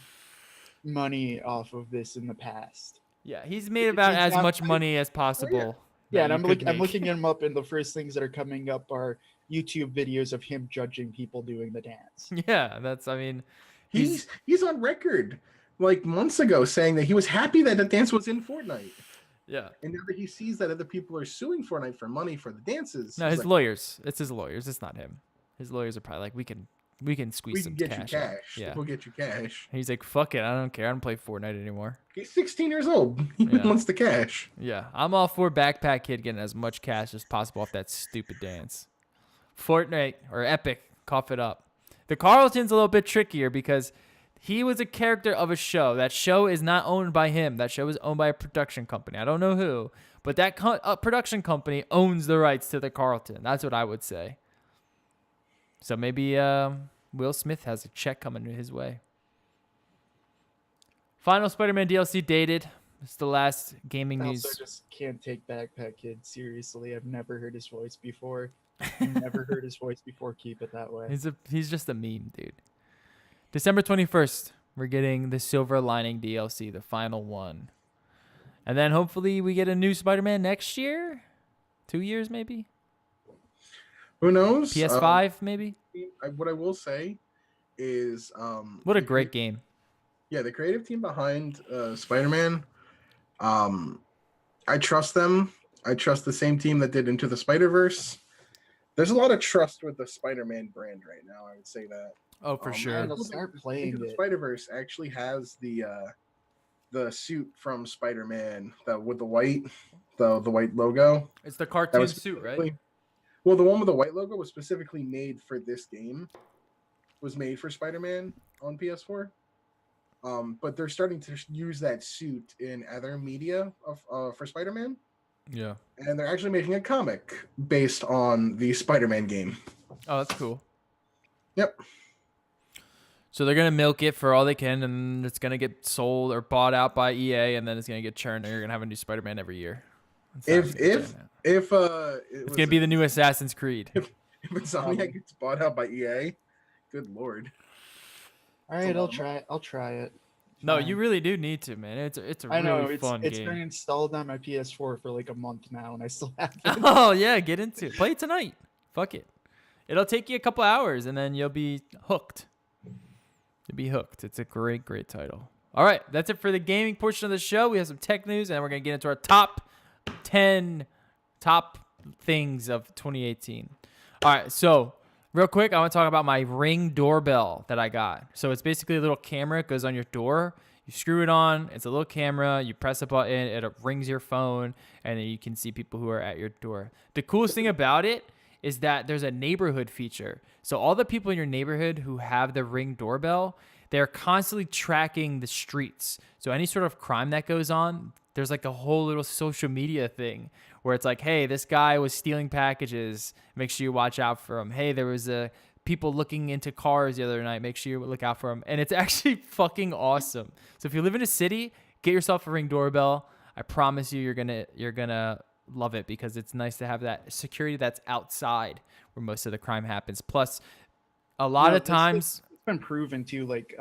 money off of this in the past. Yeah, he's made about He's as not- much money as possible. Yeah, that and you could I'm make. looking him up, and the first things that are coming up are YouTube videos of him judging people doing the dance. Yeah, that's. I mean, He's on record like months ago saying that he was happy that the dance was in Fortnite. yeah. And now that he sees that other people are suing Fortnite for money for the dances, No, he's his like, lawyers. It's his lawyers. It's not him. His lawyers are probably like, we can squeeze we some can get you cash. out." cash. Yeah. We'll get you cash. He's like, fuck it. I don't care. I don't play Fortnite anymore. He's 16 years old. He Yeah. wants the cash. Yeah, I'm all for Backpack Kid getting as much cash as possible off that stupid dance. Fortnite or Epic, cough it up. The Carlton's a little bit trickier because he was a character of a show. That show is not owned by him. That show is owned by a production company. I don't know who, but that production company owns the rights to the Carlton. That's what I would say. So maybe Will Smith has a check coming his way. Final Spider-Man DLC dated. It's the last gaming I news. also just can't take Backpack Kid seriously. I've never heard his voice before. Never heard his voice before. Keep it that way. He's just a meme, dude. December 21st, we're getting the Silver Lining DLC, the final one. And then hopefully we get a new Spider-Man next year? 2 years maybe? Who knows? PS5 maybe? What I will say is, What a great game. Yeah, the creative team behind Spider-Man, I trust them. I trust the same team that did Into the Spider-Verse. There's a lot of trust with the Spider-Man brand right now. I would say that. Oh, for sure. And I'll start playing Into the it. Spider-Verse actually has the suit from Spider-Man that with the white logo. It's the That cartoon was suit, right? specifically- Well, the one with the white logo was specifically made for this game. Was made for Spider-Man on PS4. But they're starting to use that suit in other media for Spider-Man, Yeah. and they're actually making a comic based on the Spider-Man game. Oh, that's cool. Yep. So they're gonna milk it for all they can, and it's gonna get sold or bought out by EA, and then it's gonna get churned, and you're gonna have a new Spider-Man every year. If it's It's gonna be the new Assassin's Creed. if Insomniac gets bought out by EA, good lord. All right, I'll try. I'll try it. No, Fine. you really do need to, man. It's a I know really fun it's game. been installed on my PS4 for like a month now, and I still haven't. Oh yeah, get into it. Play it tonight. Fuck it. It'll take you a couple hours, and then you'll be hooked. You'll be hooked. It's a great, great title. All right, that's it for the gaming portion of the show. We have some tech news, and we're gonna get into our top 10 top things of 2018. All right, so real quick, I want to talk about my Ring doorbell that I got. So it's basically a little camera. It goes on your door. You screw it on. It's a little camera. You press a button. It rings your phone, and then you can see people who are at your door. The coolest thing about it is that there's a neighborhood feature. So all the people in your neighborhood who have the Ring doorbell, they're constantly tracking the streets. So any sort of crime that goes on, there's like a whole little social media thing where it's like, hey, this guy was stealing packages. Make sure you watch out for him. Hey, there was people looking into cars the other night. Make sure you look out for him. And it's actually fucking awesome. So if you live in a city, get yourself a Ring doorbell. I promise you, you're gonna love it because it's nice to have that security that's outside where most of the crime happens. Plus, a lot No, of times, it's been proven to like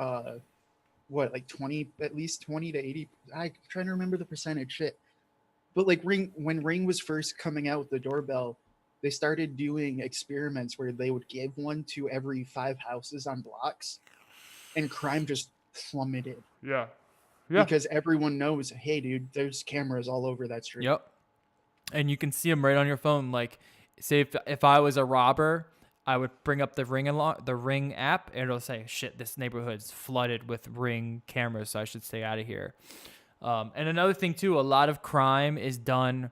like 20, at least 20 to 80. I'm trying to remember the percentage shit. But like when Ring was first coming out with the doorbell, they started doing experiments where they would give one to every 5 houses on blocks, and crime just plummeted. yeah, Yeah. because everyone knows, hey, dude, there's cameras all over that street. Yep. And you can see them right on your phone. Like, say if I was a robber, I would bring up the Ring app, and it'll say, "Shit, this neighborhood's flooded with Ring cameras, so I should stay out of here." And another thing too, a lot of crime is done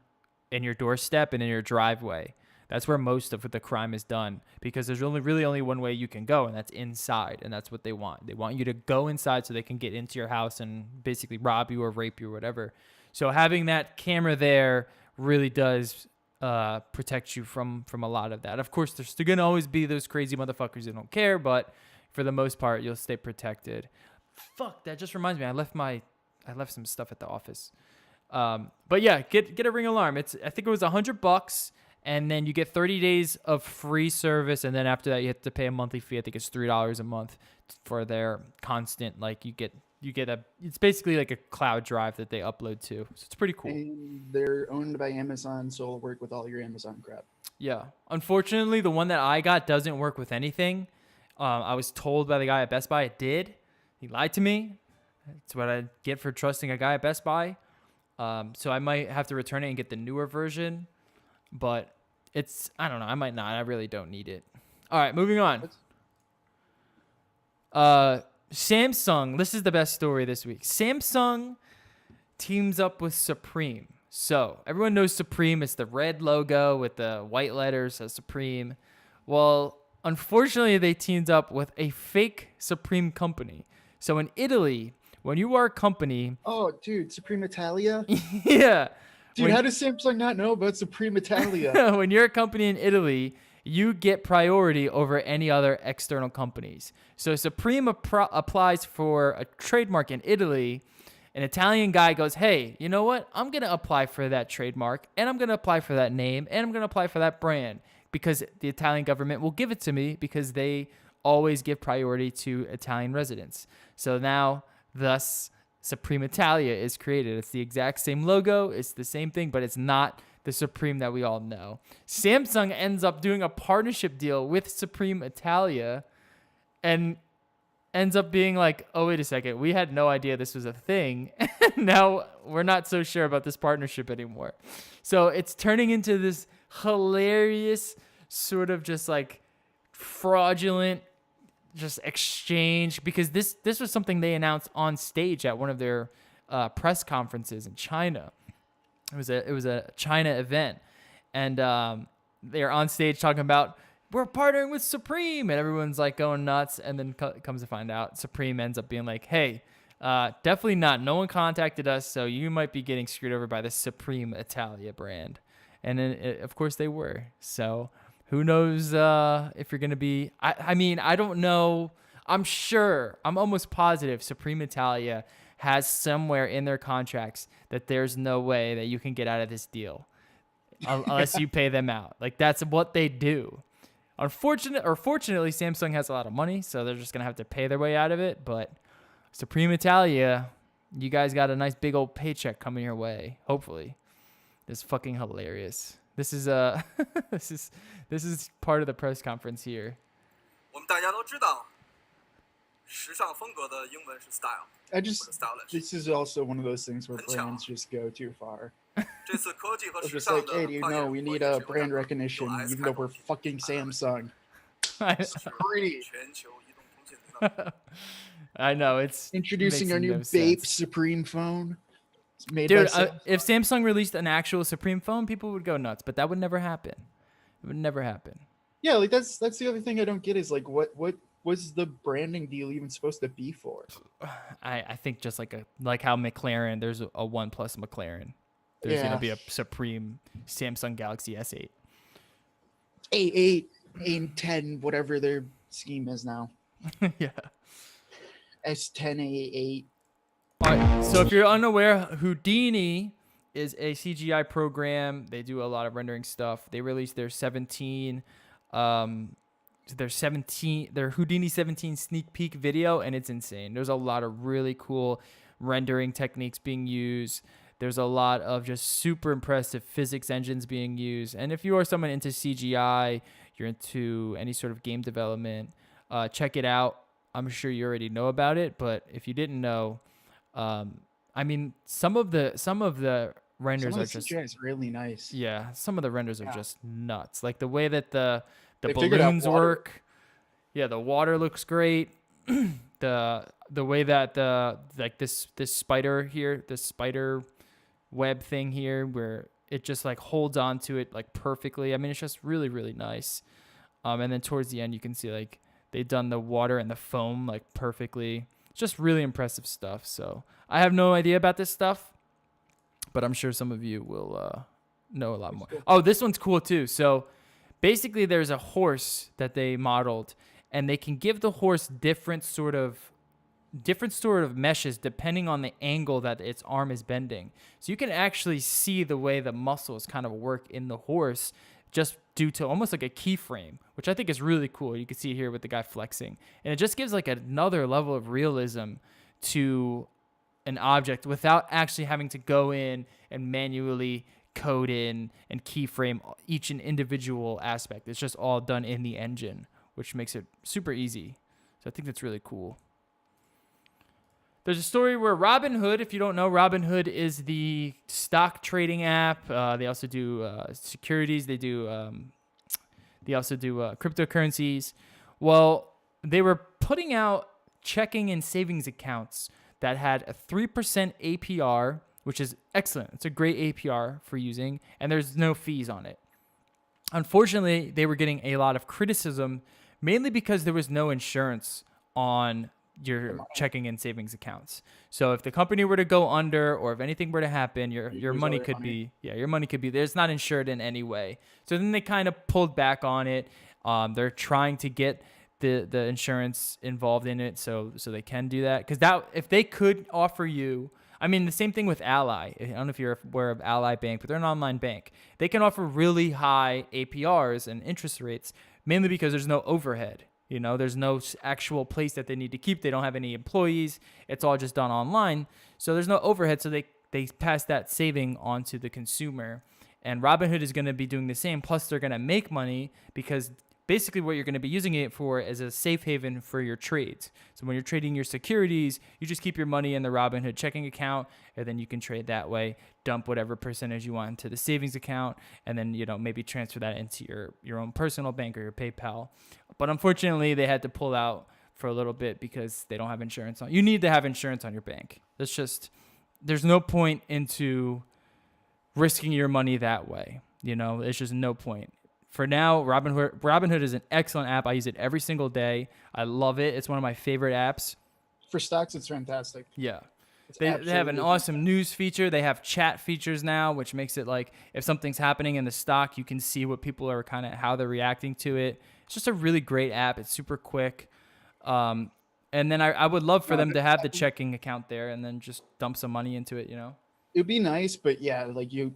in your doorstep and in your driveway. That's where most of the crime is done, because there's really only one way you can go, and that's inside. And that's what they want. They want you to go inside so they can get into your house and basically rob you or rape you or whatever. So having that camera there really does protect you from a lot of that. Of course, there's still gonna always be those crazy motherfuckers that don't care, but for the most part, you'll stay protected. Fuck, that just reminds me, I left some stuff at the office. But yeah, get a Ring alarm. I think it was $100, and then you get 30 days of free service, and then after that you have to pay a monthly fee. I think it's $3 a month for their constant. Like you get it's basically like a cloud drive that they upload to. So it's pretty cool. And they're owned by Amazon, so it'll work with all your Amazon crap. Yeah. Unfortunately, the one that I got doesn't work with anything. I was told by the guy at Best Buy it did. He lied to me. That's what I get for trusting a guy at Best Buy. So I might have to return it and get the newer version. But I don't know. I might not. I really don't need it. All right, moving on. Samsung. This is the best story this week. Samsung teams up with Supreme. So everyone knows Supreme. It's the red logo with the white letters of Supreme. Well, unfortunately, they teamed up with a fake Supreme company. So in Italy, when you are a company... Oh, dude, Supreme Italia? Yeah. Dude, how does Samsung not know about Supreme Italia? When you're a company in Italy, you get priority over any other external companies. So Supreme applies for a trademark in Italy. An Italian guy goes, hey, you know what? I'm going to apply for that trademark, and I'm going to apply for that name, and I'm going to apply for that brand, because the Italian government will give it to me because they always give priority to Italian residents. So now, thus, Supreme Italia is created. It's the exact same logo. It's the same thing, but it's not the Supreme that we all know. Samsung ends up doing a partnership deal with Supreme Italia and ends up being like, oh, wait a second. We had no idea this was a thing. Now we're not so sure about this partnership anymore. So it's turning into this hilarious sort of just like fraudulent just exchange, because this was something they announced on stage at one of their press conferences in China. It was a China event, and they're on stage talking about, we're partnering with Supreme, and everyone's like going nuts. And then comes to find out, Supreme ends up being like, hey, definitely not. No one contacted us, so you might be getting screwed over by the Supreme Italia brand. And then, of course, they were. So who knows if you're going to be... I mean, I don't know. I'm almost positive Supreme Italia has somewhere in their contracts that there's no way that you can get out of this deal unless you pay them out. Like, that's what they do. Fortunately, Samsung has a lot of money, so they're just going to have to pay their way out of it. But Supreme Italia, you guys got a nice big old paycheck coming your way, hopefully. It's fucking hilarious. This is this is part of the press conference here. 我们大家都知道，时尚风格的英文是 style。 This is also one of those things where brands just go too far. 这次科技和 They're 时 just 尚 like, 的 hey, dude, no, we need a brand recognition, even though we're fucking Samsung. Greedy. 全球移动通信领导。 I know, it's Introducing makes our new no Bape sense. Supreme phone. It's made Dude, by Samsung. if Samsung released an actual Supreme phone, people would go nuts, but that would never happen. It would never happen. Yeah, like that's the other thing I don't get is like what was the branding deal even supposed to be for? I think just like how McLaren, there's a One Plus McLaren. There's gonna be a Supreme Samsung Galaxy S8. A8, A10, whatever their scheme is now. Yeah. S10, A8. All right, so if you're unaware, Houdini is a CGI program. They do a lot of rendering stuff. They released their Houdini 17 sneak peek video, and it's insane. There's a lot of really cool rendering techniques being used. There's a lot of just super impressive physics engines being used. And if you are someone into CGI, you're into any sort of game development, check it out. I'm sure you already know about it, but if you didn't know, I mean, some of the renders Some are of the just CGI is really nice. yeah, some of the renders are Yeah. just nuts. Like the way that the They figured out balloons water. work. Yeah, the water looks great. The way that this spider here, this spider web thing here, where it just like holds onto it like perfectly. I mean, it's just really really nice. And then towards the end, you can see like they've done the water and the foam like perfectly. It's just really impressive stuff. So I have no idea about this stuff, but I'm sure some of you will know a lot more. Oh, this one's cool too. So basically, there's a horse that they modeled, and they can give the horse different sort of meshes depending on the angle that its arm is bending. So you can actually see the way the muscles kind of work in the horse just due to almost like a keyframe, which I think is really cool. You can see here with the guy flexing. And it just gives like another level of realism to an object without actually having to go in and manually code in and keyframe each and individual aspect. It's just all done in the engine, which makes it super easy. So I think that's really cool. There's a story where Robinhood, if you don't know, Robinhood is the stock trading app. They also do securities. They also do cryptocurrencies. Well, they were putting out checking and savings accounts that had a 3% APR, which is excellent. It's a great APR for using, and there's no fees on it. Unfortunately, they were getting a lot of criticism, mainly because there was no insurance on your checking and savings accounts. So if the company were to go under, or if anything were to happen, your money could be there. It's not insured in any way. So then they kind of pulled back on it. They're trying to get the insurance involved in it, so they can do that. Because that, if they could offer you, I mean, the same thing with Ally. I don't know if you're aware of Ally Bank, but they're an online bank. They can offer really high APRs and interest rates, mainly because there's no overhead. You know, there's no actual place that they need to keep. They don't have any employees. It's all just done online. So there's no overhead. So they pass that saving on to the consumer. And Robinhood is going to be doing the same. Plus, they're going to make money because basically what you're going to be using it for is a safe haven for your trades. So when you're trading your securities, you just keep your money in the Robinhood checking account, and then you can trade that way, dump whatever percentage you want into the savings account, and then, you know, maybe transfer that into your own personal bank or your PayPal. But unfortunately, they had to pull out for a little bit because they don't have insurance on. You need to have insurance on your bank. There's no point into risking your money that way. You know, it's just no point. For now, Robinhood is an excellent app. I use it every single day. I love it. It's one of my favorite apps. For stocks, it's fantastic. Yeah. They have an awesome news feature. They have chat features now, which makes it like if something's happening in the stock, you can see what people are how they're reacting to it. It's just a really great app. It's super quick. And then I would love for them to have the checking account there and then just dump some money into it, you know? It'd be nice, but yeah, like you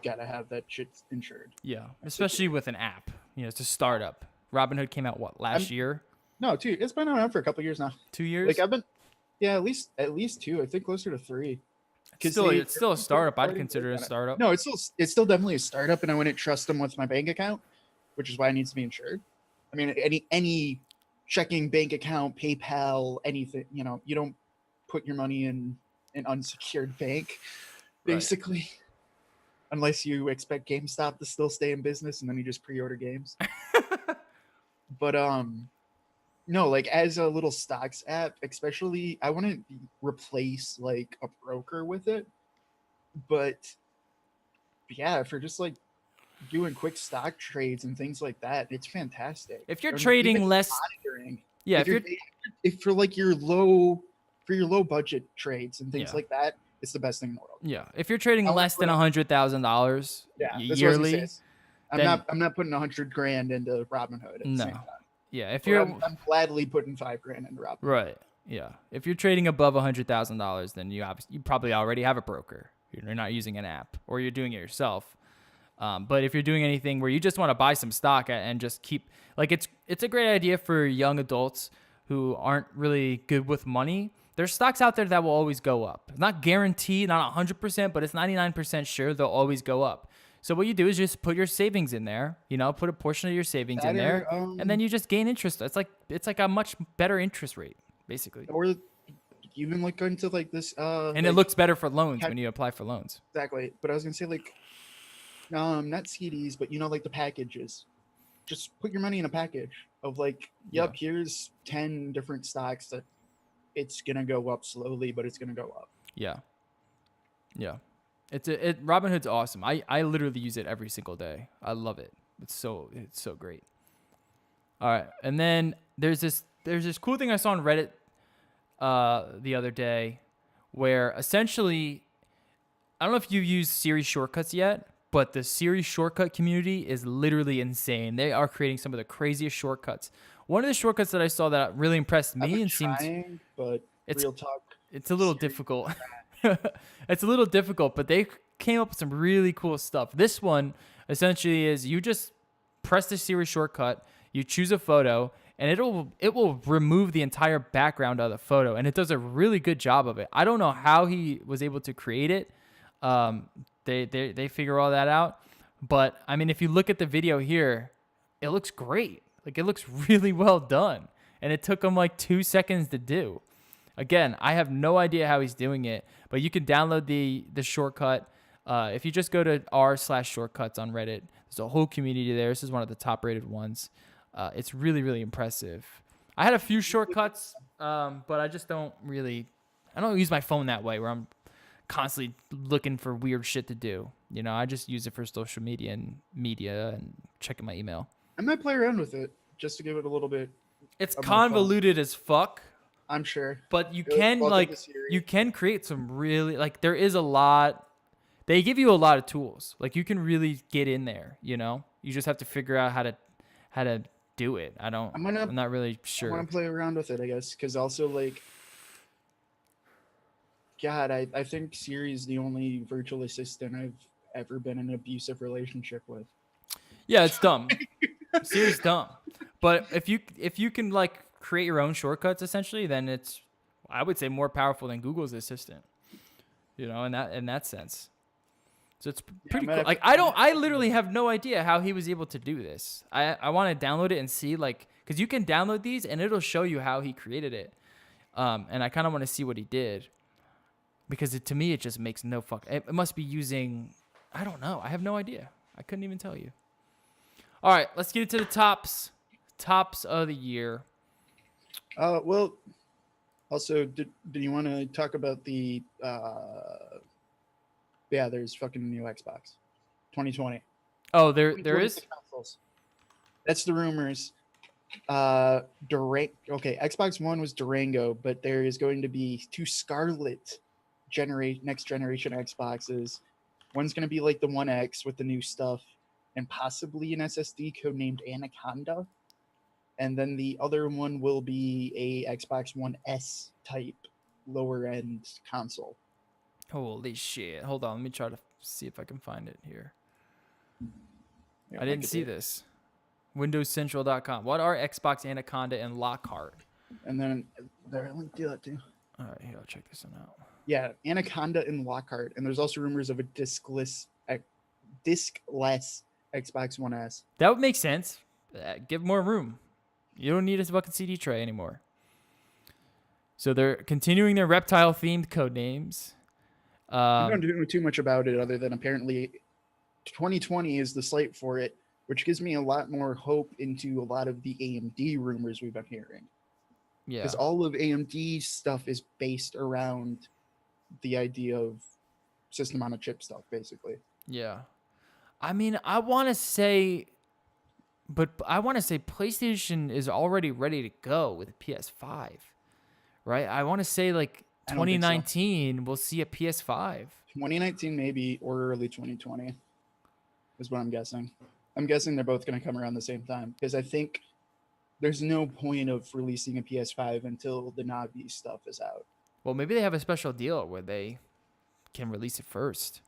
gotta have that shit insured. Yeah, especially with an app. You know, it's a startup. Robinhood came out last year? No, it's been around for a couple years now. 2 years? Like I've been, yeah, at least 2. I think closer to 3. It's still a startup. I'd consider it a startup. No, it's still definitely a startup, and I wouldn't trust them with my bank account, which is why it needs to be insured. I mean, any checking, bank account, PayPal, anything. You know, you don't put your money in an unsecured bank, basically, right, unless you expect GameStop to still stay in business, and then you just pre-order games. But no, like as a little stocks app, especially, I wouldn't replace like a broker with it. But yeah, for just like doing quick stock trades and things like that, it's fantastic. If you're trading less, yeah, if for like your low budget trades and things like that, it's the best thing in the world. Yeah, if you're trading less than $100,000 yearly, I'm not putting $100,000 into Robinhood at the same time. Yeah, if I'm gladly putting $5,000 into Robinhood. Right. Yeah, if you're trading above $100,000, then you probably already have a broker. You're not using an app, or you're doing it yourself. But if you're doing anything where you just want to buy some stock and just keep, like, it's a great idea for young adults who aren't really good with money. There's stocks out there that will always go up. Not guaranteed, not 100%, but it's 99% sure they'll always go up. So what you do is just put your savings in there, you know, put a portion of your savings in there, and then you just gain interest. It's like a much better interest rate, basically. Or even look into like this And it like, looks better for loans Cat- when you apply for loans. exactly. But I was gonna say like not CDs, but you know, like the packages. Just put your money in a package of like, yep, here's 10 different stocks that it's gonna go up slowly, but it's gonna go up. Yeah. Yeah. Robinhood's awesome. I literally use it every single day. I love it. It's so great. All right. And then there's this cool thing I saw on Reddit the other day where essentially, I don't know if you use Siri shortcuts yet, but the Siri shortcut community is literally insane. They are creating some of the craziest shortcuts. One of the shortcuts that I saw that really impressed I've me been and seemed trying, but it's real talk. it's a little Siri difficult. It's a little difficult, but they came up with some really cool stuff. This one essentially is you just press the Siri shortcut, you choose a photo, and it will remove the entire background of the photo, and it does a really good job of it. I don't know how he was able to create it. They figure all that out, but I mean, if you look at the video here, it looks great. Like it looks really well done, and it took him like 2 seconds to do. Again, I have no idea how he's doing it, but you can download the shortcut. If you just go to r/shortcuts on Reddit, there's a whole community there. This is one of the top rated ones. It's really, really impressive. I had a few shortcuts, but I just don't use my phone that way where I'm constantly looking for weird shit to do. You know, I just use it for social media and checking my email. I might play around with it just to give it a little bit. It's of more fun. convoluted as fuck. I'm sure. But you Welcome can to Siri. you can create some really there is a lot. They give you a lot of tools. Like you can really get in there, you know? You just have to figure out how to do it. I'm not really sure. I want to play around with it, I guess, cuz also like God, I think Siri is the only virtual assistant I've ever been in an abusive relationship with. Yeah, it's dumb. Siri's dumb. But if you can like create your own shortcuts essentially, then it's, I would say, more powerful than Google's assistant. You know, in that sense. So it's pretty cool. Like I literally have no idea how he was able to do this. I want to download it and see cuz you can download these and it'll show you how he created it. And I kind of want to see what he did. Because to me it just makes no it must be using, I don't know. I have no idea. I couldn't even tell you. All right, let's get into the tops of the year. Well, also, did you want to talk about the there's fucking new Xbox 2020. Oh, there is? Consoles. That's the rumors. Xbox One was Durango, but there is going to be 2 Scarlet next generation Xboxes. One's going to be like the One X with the new stuff, and possibly an SSD codenamed Anaconda. And then the other one will be a Xbox One S type lower end console. Holy shit. Hold on, let me try to see if I can find it here. Yeah, I didn't see this. WindowsCentral.com. What are Xbox Anaconda and Lockhart? And then there, let me do that too. All right, here, I'll check this one out. Yeah, Anaconda and Lockhart. And there's also rumors of a discless Xbox One S. That would make sense. Give more room. You don't need a fucking CD tray anymore. So they're continuing their reptile-themed code names. I don't know too much about it other than apparently 2020 is the slate for it, which gives me a lot more hope into a lot of the AMD rumors we've been hearing. Yeah. Because all of AMD's stuff is based around the idea of system on a chip stuff, basically. Yeah. I mean, I want to say PlayStation is already ready to go with PS5, right? I want to say like 2019 we'll see a PS5. 2019 maybe, or early 2020 is what I'm guessing. I'm guessing they're both going to come around the same time because I think there's no point of releasing a PS5 until the Navi stuff is out. Well, maybe they have a special deal where they can release it first.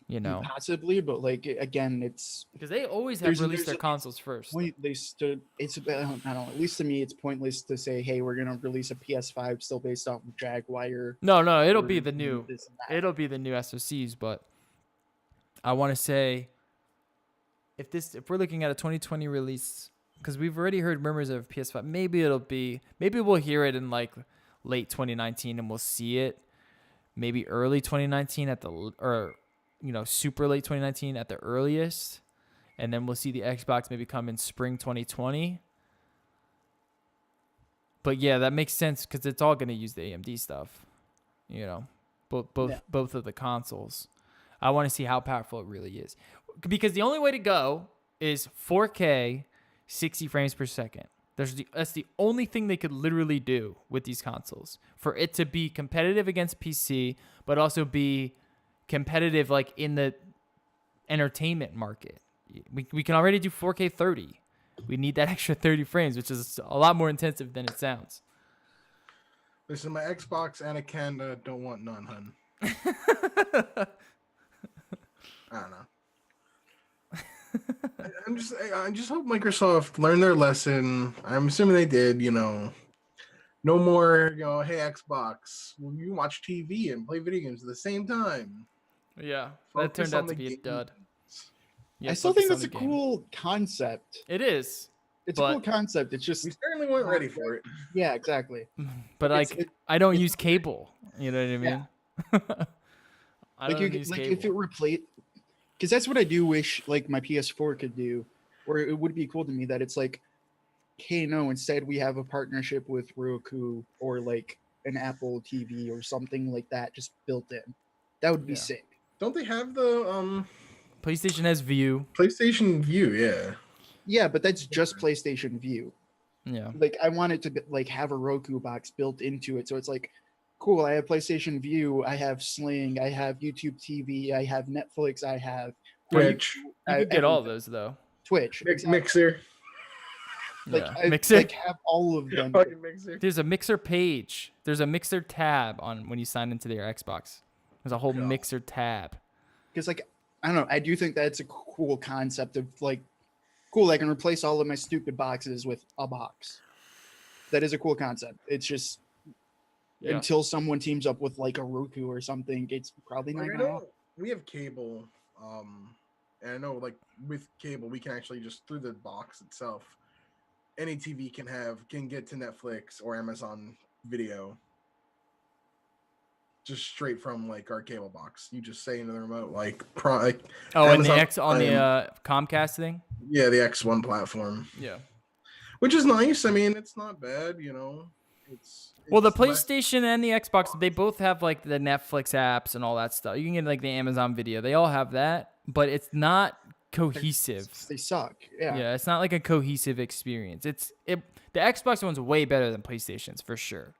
You know, possibly, but like again, it's because they always have released their consoles first. Pointless to I don't know. At least to me, it's pointless to say, "Hey, we're gonna release a PS5 still based off of Jaguar." No, it'll be the new. It'll be the new SoCs, but I want to say, if we're looking at a 2020 release, because we've already heard murmurs of PS5, maybe we'll hear it in like late 2019, and we'll see it maybe early 2019 or super late 2019 at the earliest, and then we'll see the Xbox maybe come in spring 2020. But yeah, that makes sense because it's all going to use the AMD stuff, both of the consoles. I want to see how powerful it really is, because the only way to go is 4K, 60 frames per second. That's the only thing they could literally do with these consoles for it to be competitive against PC, but also be competitive like in the entertainment market. We can already do 4K 30. We need that extra 30 frames, which is a lot more intensive than it sounds. Listen, my Xbox and a Canada don't want none, hun. I don't know. I just hope Microsoft learned their lesson. I'm assuming they did. No more. Hey Xbox, will you watch TV and play video games at the same time? Yeah, that Focus turned out on to the be a games. dud. Yeah, I still think focus on that's a the game. cool concept. It is. It's a cool concept. It's just We certainly weren't ready for it. yeah, exactly. But I don't use cable. You know what I mean? Yeah. I don't use cable. If it replaced, because that's what I do wish like my PS4 could do, or it would be cool to me that it's like, hey, no, instead we have a partnership with Roku or like an Apple TV or something like that just built in. That would be sick. Don't they have the PlayStation has View. PlayStation View? Yeah. Yeah, but that's just PlayStation View. Yeah. Like I want it to like have a Roku box built into it, so it's like, cool. I have PlayStation View. I have Sling. I have YouTube TV. I have Netflix. I have Twitch. You could get all of those though. Twitch. Mixer. Like Yeah. I Mixer. like have all of them. Mixer. There's a Mixer page. There's a Mixer tab on when you sign into their Xbox. There's a whole Mixer tab. Because like I don't know. I do think that's a cool concept of like, cool. I can replace all of my stupid boxes with a box. That is a cool concept. It's just until someone teams up with like a Roku or something, it's probably not gonna happen. We have cable, and I know like with cable we can actually just through the box itself, any TV can get to Netflix or Amazon Video just straight from like our cable box. You just say into the remote and the Comcast thing. Yeah, the X1 platform. Yeah, which is nice. I mean, it's not bad. Well, the PlayStation and the Xbox, they both have like the Netflix apps and all that stuff. You can get like the Amazon Video. They all have that, but it's not cohesive. They suck. Yeah. Yeah, it's not like a cohesive experience. The Xbox one's way better than PlayStation's for sure.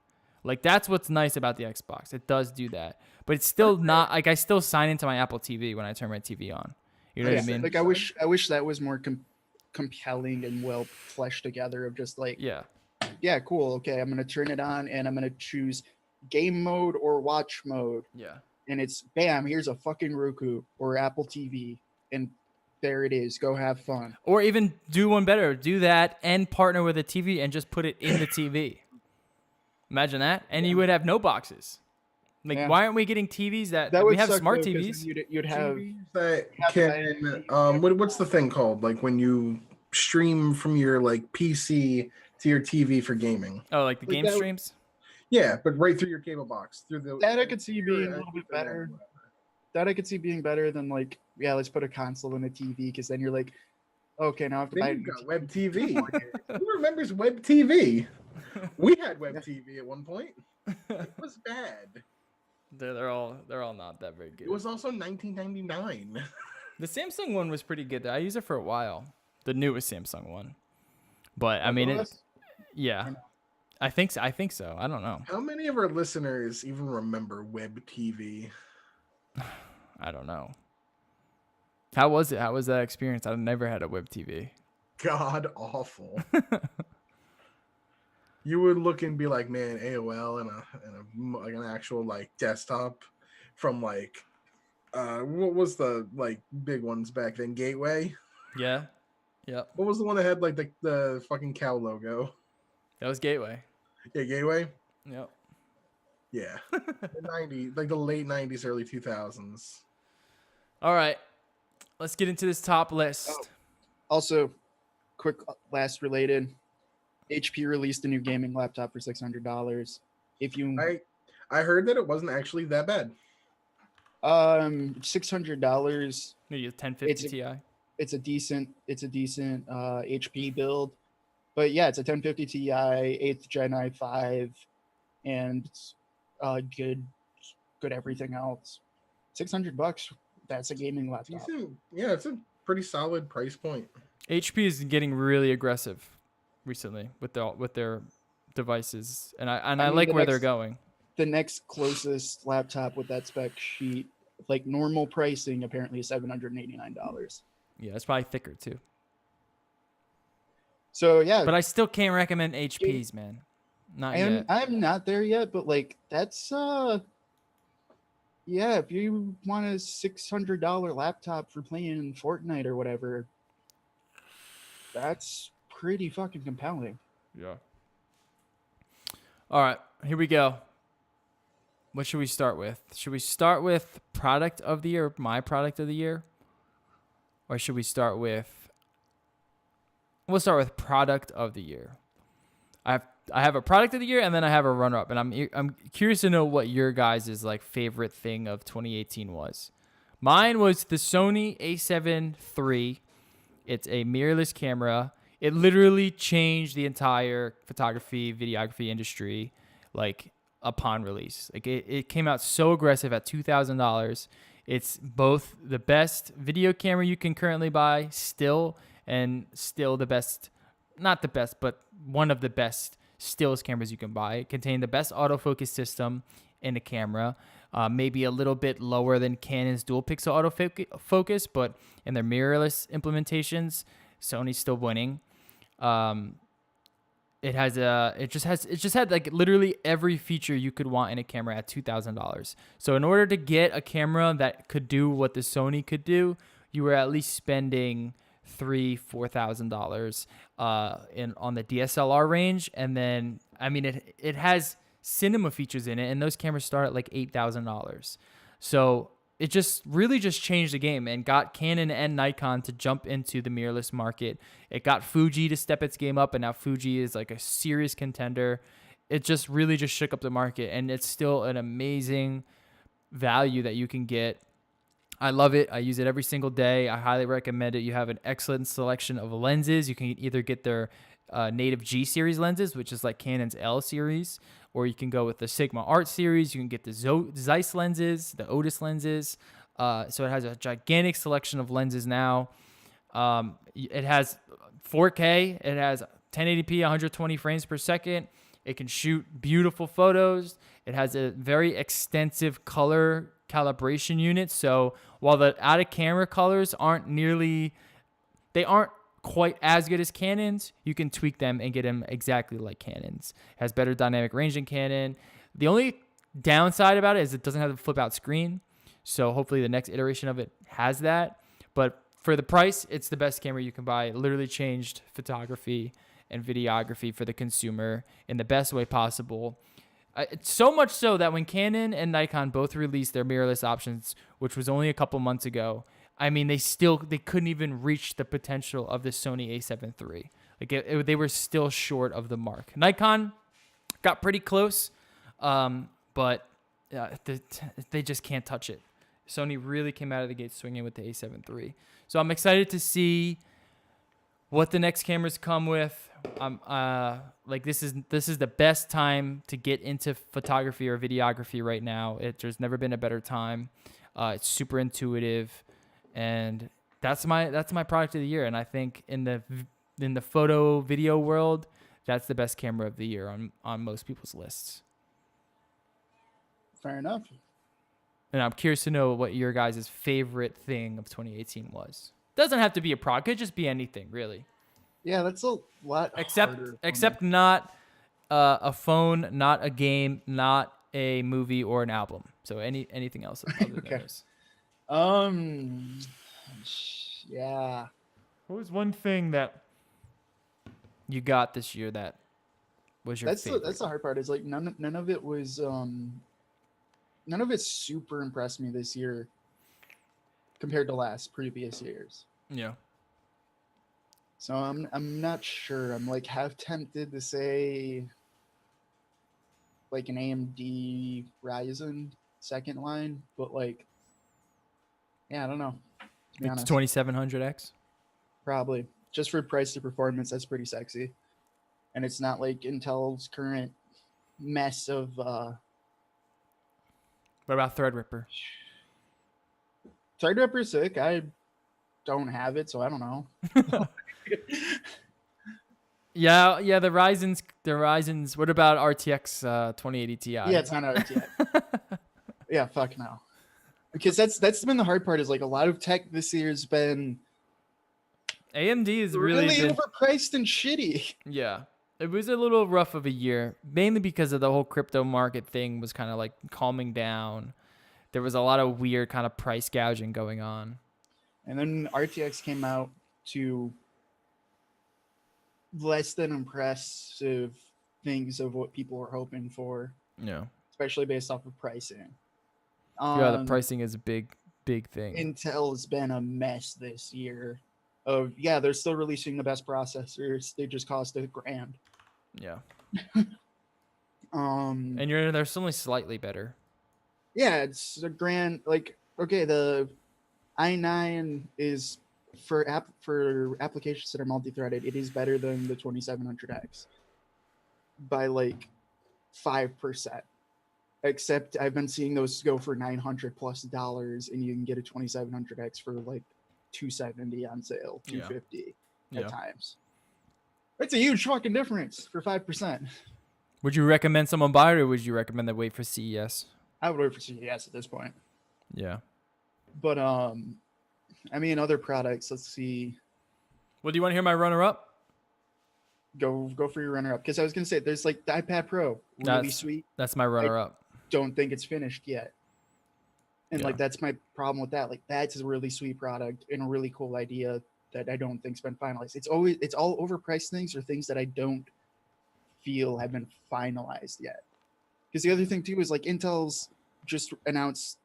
Like that's what's nice about the Xbox. It does do that, but it's still not like I still sign into my Apple TV when I turn my TV on. You know what I mean? Like I wish that was more compelling and well fleshed together. Of just like yeah, cool. Okay, I'm gonna turn it on and I'm gonna choose game mode or watch mode. Yeah. And it's bam, here's a fucking Roku or Apple TV, and there it is. Go have fun. Or even do one better. Do that and partner with a TV and just put it in the TV. Imagine that, and you would have no boxes. Like, why aren't we getting TVs that we have smart TVs? You'd have TVs that can what's the thing called? Like when you stream from your like PC to your TV for gaming. Oh, like the game streams? Yeah, but right through your cable box. That I could see being a little bit better. That I could see being better than like, let's put a console in a TV, because then you're like, okay, now I have to buy you got Web TV. Who remembers Web TV? We had Web TV at one point. It was bad. They're all not that very good. It was also $19.99. The Samsung one was pretty good. I used it for a while. The newest Samsung one. But I mean, I think so. I don't know. How many of our listeners even remember Web TV? I don't know. How was it? How was that experience? I've never had a Web TV. God awful. You would look and be like, man, AOL and like an actual like desktop from like what was the like big ones back then? Gateway? Yeah. Yep. What was the one that had like the fucking cow logo? That was Gateway. Yeah, Gateway? Yep. Yeah. The 90s, like the late 90s, early 2000s. All right. Let's get into this top list. Also, quick last related. HP released a new gaming laptop for $600. If you I heard that it wasn't actually that bad. $600. Maybe a 1050 It's a, Ti. it's a decent HP build, but yeah, it's a 1050 Ti, 8th Gen i5, and good everything else. $600. That's a gaming laptop. Decent. Yeah, it's a pretty solid price point. HP is getting really aggressive recently with their devices, and I mean, like the where they're next- going. The next closest laptop with that spec sheet, like normal pricing, apparently is $789. Yeah, it's probably thicker too. So yeah, But I still can't recommend HPs, man. Not yet. I'm not there yet, but like that's yeah, if you want a $600 laptop for playing Fortnite or whatever, that's pretty fucking compelling. Yeah. All right, here we go. What should we start with? Should we start with product of the year, my product of the year? Or should we start with we'll start with product of the year. I have a product of the year and then I have a runner up, and I'm curious to know what your guys' like favorite thing of 2018 was. Mine was the Sony a7 III. It's a mirrorless camera. It literally changed the entire photography, videography industry, like upon release. Like it came out so aggressive at $2,000. It's both the best video camera you can currently buy still, and still the best, not the best, but one of the best stills cameras you can buy. It contained the best autofocus system in the camera. Maybe a little bit lower than Canon's dual pixel autofocus, but in their mirrorless implementations, Sony's still winning. It just had like literally every feature you could want in a camera at $2,000. So in order to get a camera that could do what the Sony could do, you were at least spending $4,000 on the DSLR range, and then I mean it has cinema features in it, and those cameras start at like $8,000. So it just really just changed the game and got Canon and Nikon to jump into the mirrorless market. It got Fuji to step its game up, and now Fuji is like a serious contender. It just really just shook up the market, and it's still an amazing value that you can get. I love it. I use it every single day. I highly recommend it. You have an excellent selection of lenses. You can either get their native G series lenses, which is like Canon's L series, or you can go with the Sigma Art series. You can get the Zeiss lenses, the Otis lenses. So it has a gigantic selection of lenses now. It has 4K. It has 1080p, 120 frames per second. It can shoot beautiful photos. It has a very extensive color calibration unit. So while the out of camera colors aren't quite as good as Canon's, you can tweak them and get them exactly like Canon's. It has better dynamic range than Canon. The only downside about it is it doesn't have a flip out screen. So hopefully the next iteration of it has that. But for the price, it's the best camera you can buy. It literally changed photography and videography for the consumer in the best way possible. It's so much so that when Canon and Nikon both released their mirrorless options, which was only a couple months ago, I mean, they couldn't even reach the potential of the Sony a7 III. Like they were still short of the mark. Nikon got pretty close, but they just can't touch it. Sony really came out of the gate swinging with the a7 III. So I'm excited to see what the next cameras come with. Like this is the best time to get into photography or videography right now. There's never been a better time. It's super intuitive, and that's my product of the year. And I think in the photo video world, that's the best camera of the year on most people's lists. Fair enough. And I'm curious to know what your guys' favorite thing of 2018 was. Doesn't have to be a product; could just be anything, really. Yeah, that's a lot harder. Except not a phone, not a game, not a movie or an album. So anything else other than Okay. those. Yeah. What was one thing that you got this year that was your favorite? That's the hard part. Is like none of it was none of it super impressed me this year compared to previous years. Yeah. So I'm not sure. I'm like half tempted to say like an AMD Ryzen second line, but like, yeah, I don't know. To be It's honest, 2700X. probably just for price to performance, that's pretty sexy, and it's not like Intel's current mess of. What about Threadripper? Threadripper's sick. I don't have it, so I don't know. Yeah, the Ryzen's. What about RTX 2080 Ti? Yeah, it's not out yet. Yeah, fuck no. Because that's been the hard part. Is like a lot of tech this year has been AMD is really been, overpriced and shitty. yeah. It was a little rough of a year, mainly because of the whole crypto market thing was kind of like calming down. There was a lot of weird kind of price gouging going on. And then RTX came out to less than impressive things of what people were hoping for, Yeah. especially based off of pricing. Yeah, the pricing is a big thing. Intel's been a mess this year. They're still releasing the best processors. They just cost $1,000. Yeah. And they're still only slightly better. Yeah, it's $1,000. Like, okay, the i9 is for applications that are multi-threaded. It is better than the 2700X by like 5%. Except I've been seeing those go for $900+, and you can get a 2700X for like $270 on sale, $250 at times. That's a huge fucking difference for 5%. Would you recommend someone buy it, or would you recommend they wait for CES? I would wait for CES at this point. Yeah. But I mean, other products. Let's see. Well, do you want to hear my runner-up? Go for your runner-up, because I was gonna say there's like the iPad Pro, really sweet. That's my runner-up. Don't think it's finished yet, and Yeah. like that's my problem with that. Like that's a really sweet product and a really cool idea that I don't think's been finalized. It's all overpriced things or things that I don't feel have been finalized yet. Because the other thing too is like Intel's just announced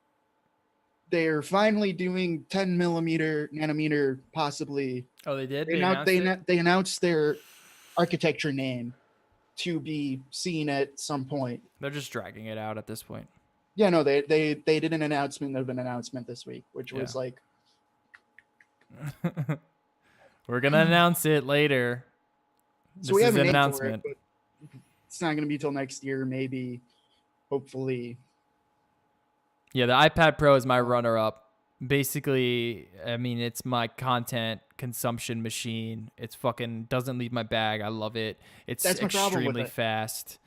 they're finally doing 10 nanometer possibly. Oh, they did. They announced their architecture name to be seen at some point. They're just dragging it out at this point. Yeah, no, they did an announcement of an announcement this week, which was like, we're gonna announce it later. So we this have is an an name for it, announcement. but it's not going to be till next year, maybe, hopefully. Yeah, the iPad Pro is my runner-up. Basically, I mean, it's my content consumption machine. It's fucking doesn't leave my bag. I love it. It's That's my problem with extremely it. fast.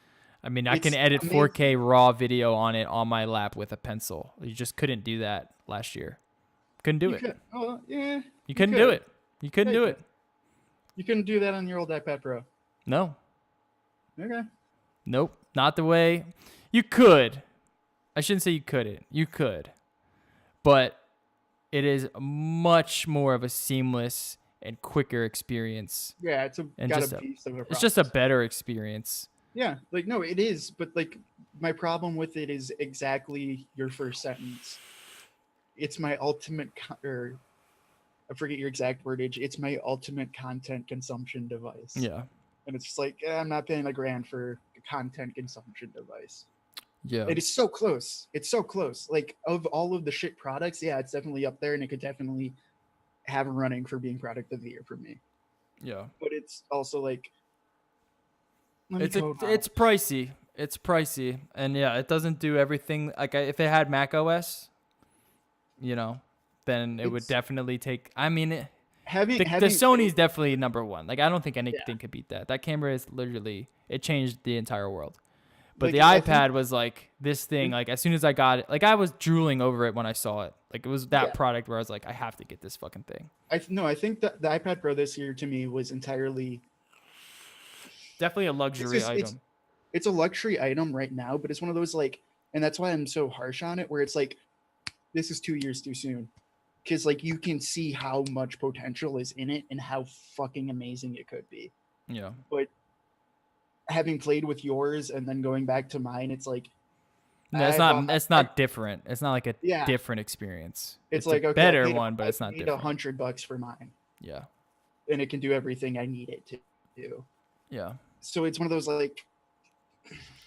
I mean, I can It's edit amazing. 4K raw video on it on my lap with a pencil. You just couldn't do that last year. Couldn't do it. Yeah. You couldn't could. do it. You couldn't Yeah, do you it. You couldn't do that on your old iPad Pro. No. Okay. Nope. Not the way. You could. I shouldn't say you couldn't. You could. But it is much more of a seamless and quicker experience. Yeah, it's And got just a beast of a It's just a processor. better experience. Yeah, like no, it is, but like my problem with it is exactly your first sentence. It's my ultimate, or I forget your exact wordage. It's my ultimate content consumption device. Yeah. And it's just like I'm not paying $1,000 for a content consumption device. Yeah. It is so close. It's so close. Like of all of the shit products, yeah, it's definitely up there, and it could definitely have a running for being product of the year for me. Yeah. But it's also like let me It's go now. it's pricey. It's pricey. And yeah, it doesn't do everything. Like if it had Mac OS, then it would It's- definitely take. I mean, the having Sony's definitely number one. Like I don't think anything could beat that. That camera is literally it changed the entire world. But Like, the I think- iPad was like this thing. Like as soon as I got it, like I was drooling over it when I saw it. Like it was that Yeah. product where I was like, I have to get this fucking thing. I think that the iPad Pro this year to me was entirely Definitely a luxury just- item. it's a luxury item right now, but it's one of those like, and that's why I'm so harsh on it, where it's like this is 2 years too soon. Because like you can see how much potential is in it and how fucking amazing it could be. Yeah. But having played with yours and then going back to mine, it's like No, it's I- not. It's not different. It's not like a Yeah. different experience. it's a like okay, better I paid- one, but I it's not paid different. $100 for mine, Yeah. and it can do everything I need it to do. Yeah. So it's one of those like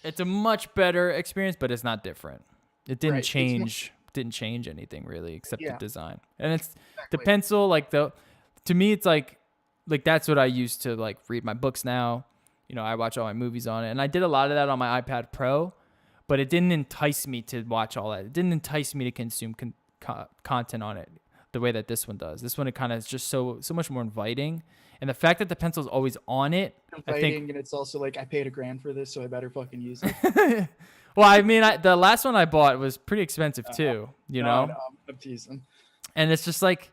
it's a much better experience, but it's not different. It didn't Right, it's didn't change anything really except the Yeah. design. And it's the Exactly. pencil, like to me, it's like that's what I use to like read my books now. You know, I watch all my movies on it, and I did a lot of that on my iPad Pro, but it didn't entice me to watch all that. It didn't entice me to consume content on it the way that this one does. This one, it kind of is just so much more inviting, and the fact that the pencil's always on it, I think. And it's also like I paid $1,000 for this, so I better fucking use it. Well, I mean, the last one I bought was pretty expensive too. You know, No, I'm teasing. and it's just like,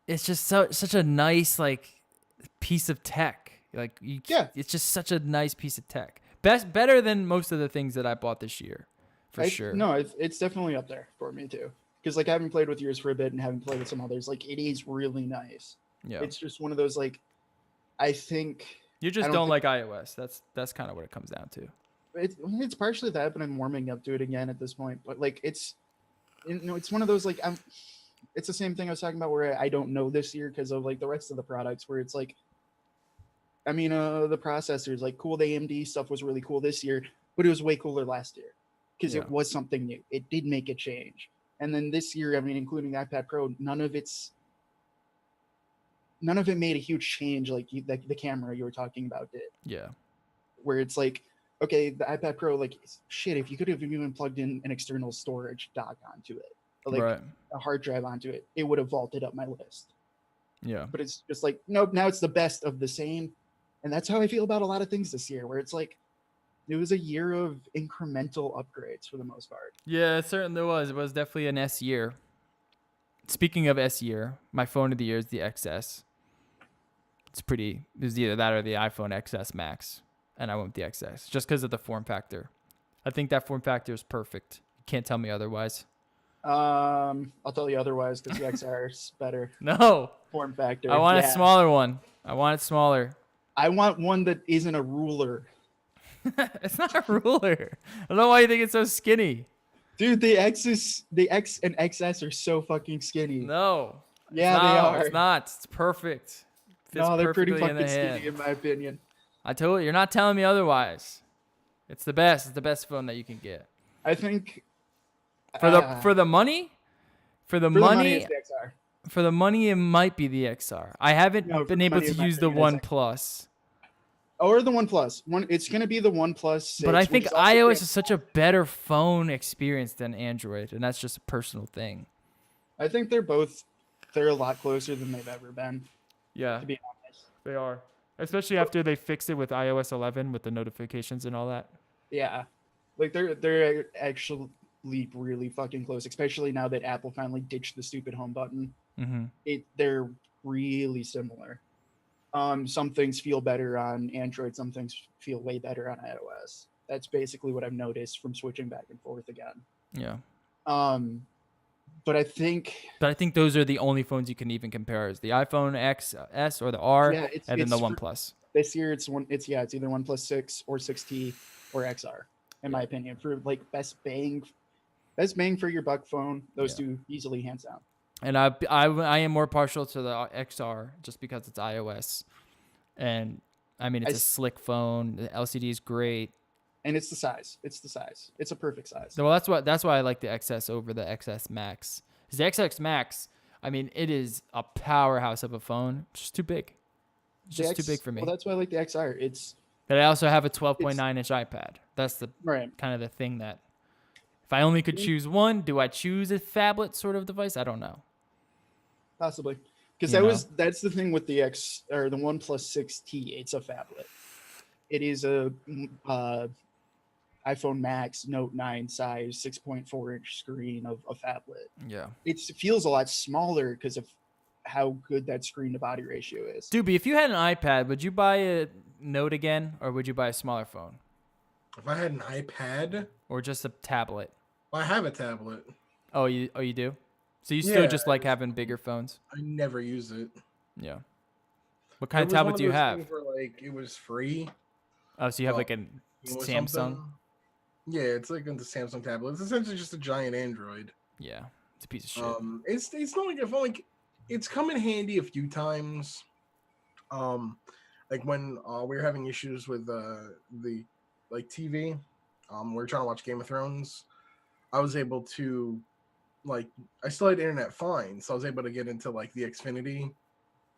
it's just such a nice like piece of tech. Like it's just such a nice piece of tech. Better than most of the things that I bought this year, for sure. No, it's definitely up there for me too. Because like I haven't played with yours for a bit and haven't played with some others. Like it is really nice. Yeah, It's just one of those like, I think you just don't don't like iOS. That's kind of what it comes down to. it's partially that, but I'm warming up to it again at this point. But like it's one of those like it's the same thing I was talking about where I don't know this year because of like the rest of the products where it's like, I mean, the processors, like cool, the AMD stuff was really cool this year, but it was way cooler last year because it was something new. It did make a change. And then this year, I mean, including the iPad Pro, none of it made a huge change like the camera you were talking about did. Yeah. Where it's like, okay, the iPad Pro, like, shit, if you could have even plugged in an external storage dock onto it, like a hard drive onto it, it would have vaulted up my list. Yeah. But it's just like, nope, now it's the best of the same. And that's how I feel about a lot of things this year, where it's like, it was a year of incremental upgrades for the most part. Yeah, it certainly was. It was definitely an S year. Speaking of S year, my phone of the year is the XS. It was either that or the iPhone XS Max. And I went with the XS just because of the form factor. I think that form factor is perfect. You can't tell me otherwise. I'll tell you otherwise because the XR is better. No. Form factor. I want a smaller one. I want it smaller. I want one that isn't a ruler. It's not a ruler. I don't know why you think it's so skinny. Dude, the X and XS are so fucking skinny. No. Yeah, they are. It's not. It's perfect. Fits No, they're pretty perfectly in the fucking hand. skinny in my opinion. I told you, you're not telling me otherwise. It's the best. It's the best phone that you can get. I think For the money, it's the XR. for the money, it might be the XR. I haven't been able to use the OnePlus. Or the OnePlus. It's going to be the OnePlus 6. But I think iOS is such a better phone experience than Android, and that's just a personal thing. I think they're a lot closer than they've ever been. Yeah, To be honest. they are. Especially after they fixed it with iOS 11 with the notifications and all that. Yeah. Like they're actually really fucking close, especially now that Apple finally ditched the stupid home button. Mm-hmm. They're really similar. Some things feel better on Android, some things feel way better on iOS. That's basically what I've noticed from switching back and forth again. Yeah. But I think those are the only phones you can even compare: is the iPhone XS or the R, and then the OnePlus. This year it's either OnePlus 6 or 6T or XR, in my opinion, for like best bang for your buck phone. Those two easily hands down. And I am more partial to the XR just because it's iOS, and I mean it's a slick phone. The LCD is great, and it's the size. It's a perfect size. Well, that's why I like the XS over the XS Max. Because the XS Max, I mean, it is a powerhouse of a phone. It's just too big. It's just too big for me. Well, that's why I like the XR. But I also have a 12.9-inch iPad. That's the right. kind of the thing that, if I only could choose one, do I choose a phablet sort of device? I don't know. Possibly, because that's the thing with the the OnePlus 6T. It's a phablet. It is a iPhone Max Note 9 size 6.4-inch screen of a phablet. Yeah, it feels a lot smaller because of how good that screen to body ratio is. Doobie, if you had an iPad, would you buy a Note again, or would you buy a smaller phone? If I had an iPad or just a tablet? Well, I have a tablet. Oh, you do? So you still just like having bigger phones? I never use it. Yeah. What kind of tablet do you have? Where, like, it was free. Oh, so you have like a Samsung? Something. Yeah, it's like the Samsung tablet. It's essentially just a giant Android. Yeah, it's a piece of shit. It's not like a phone. Like, it's come in handy a few times. Like when we were having issues with the like TV. We're trying to watch Game of Thrones. I was able to like I still had internet fine, so I was able to get into like the Xfinity,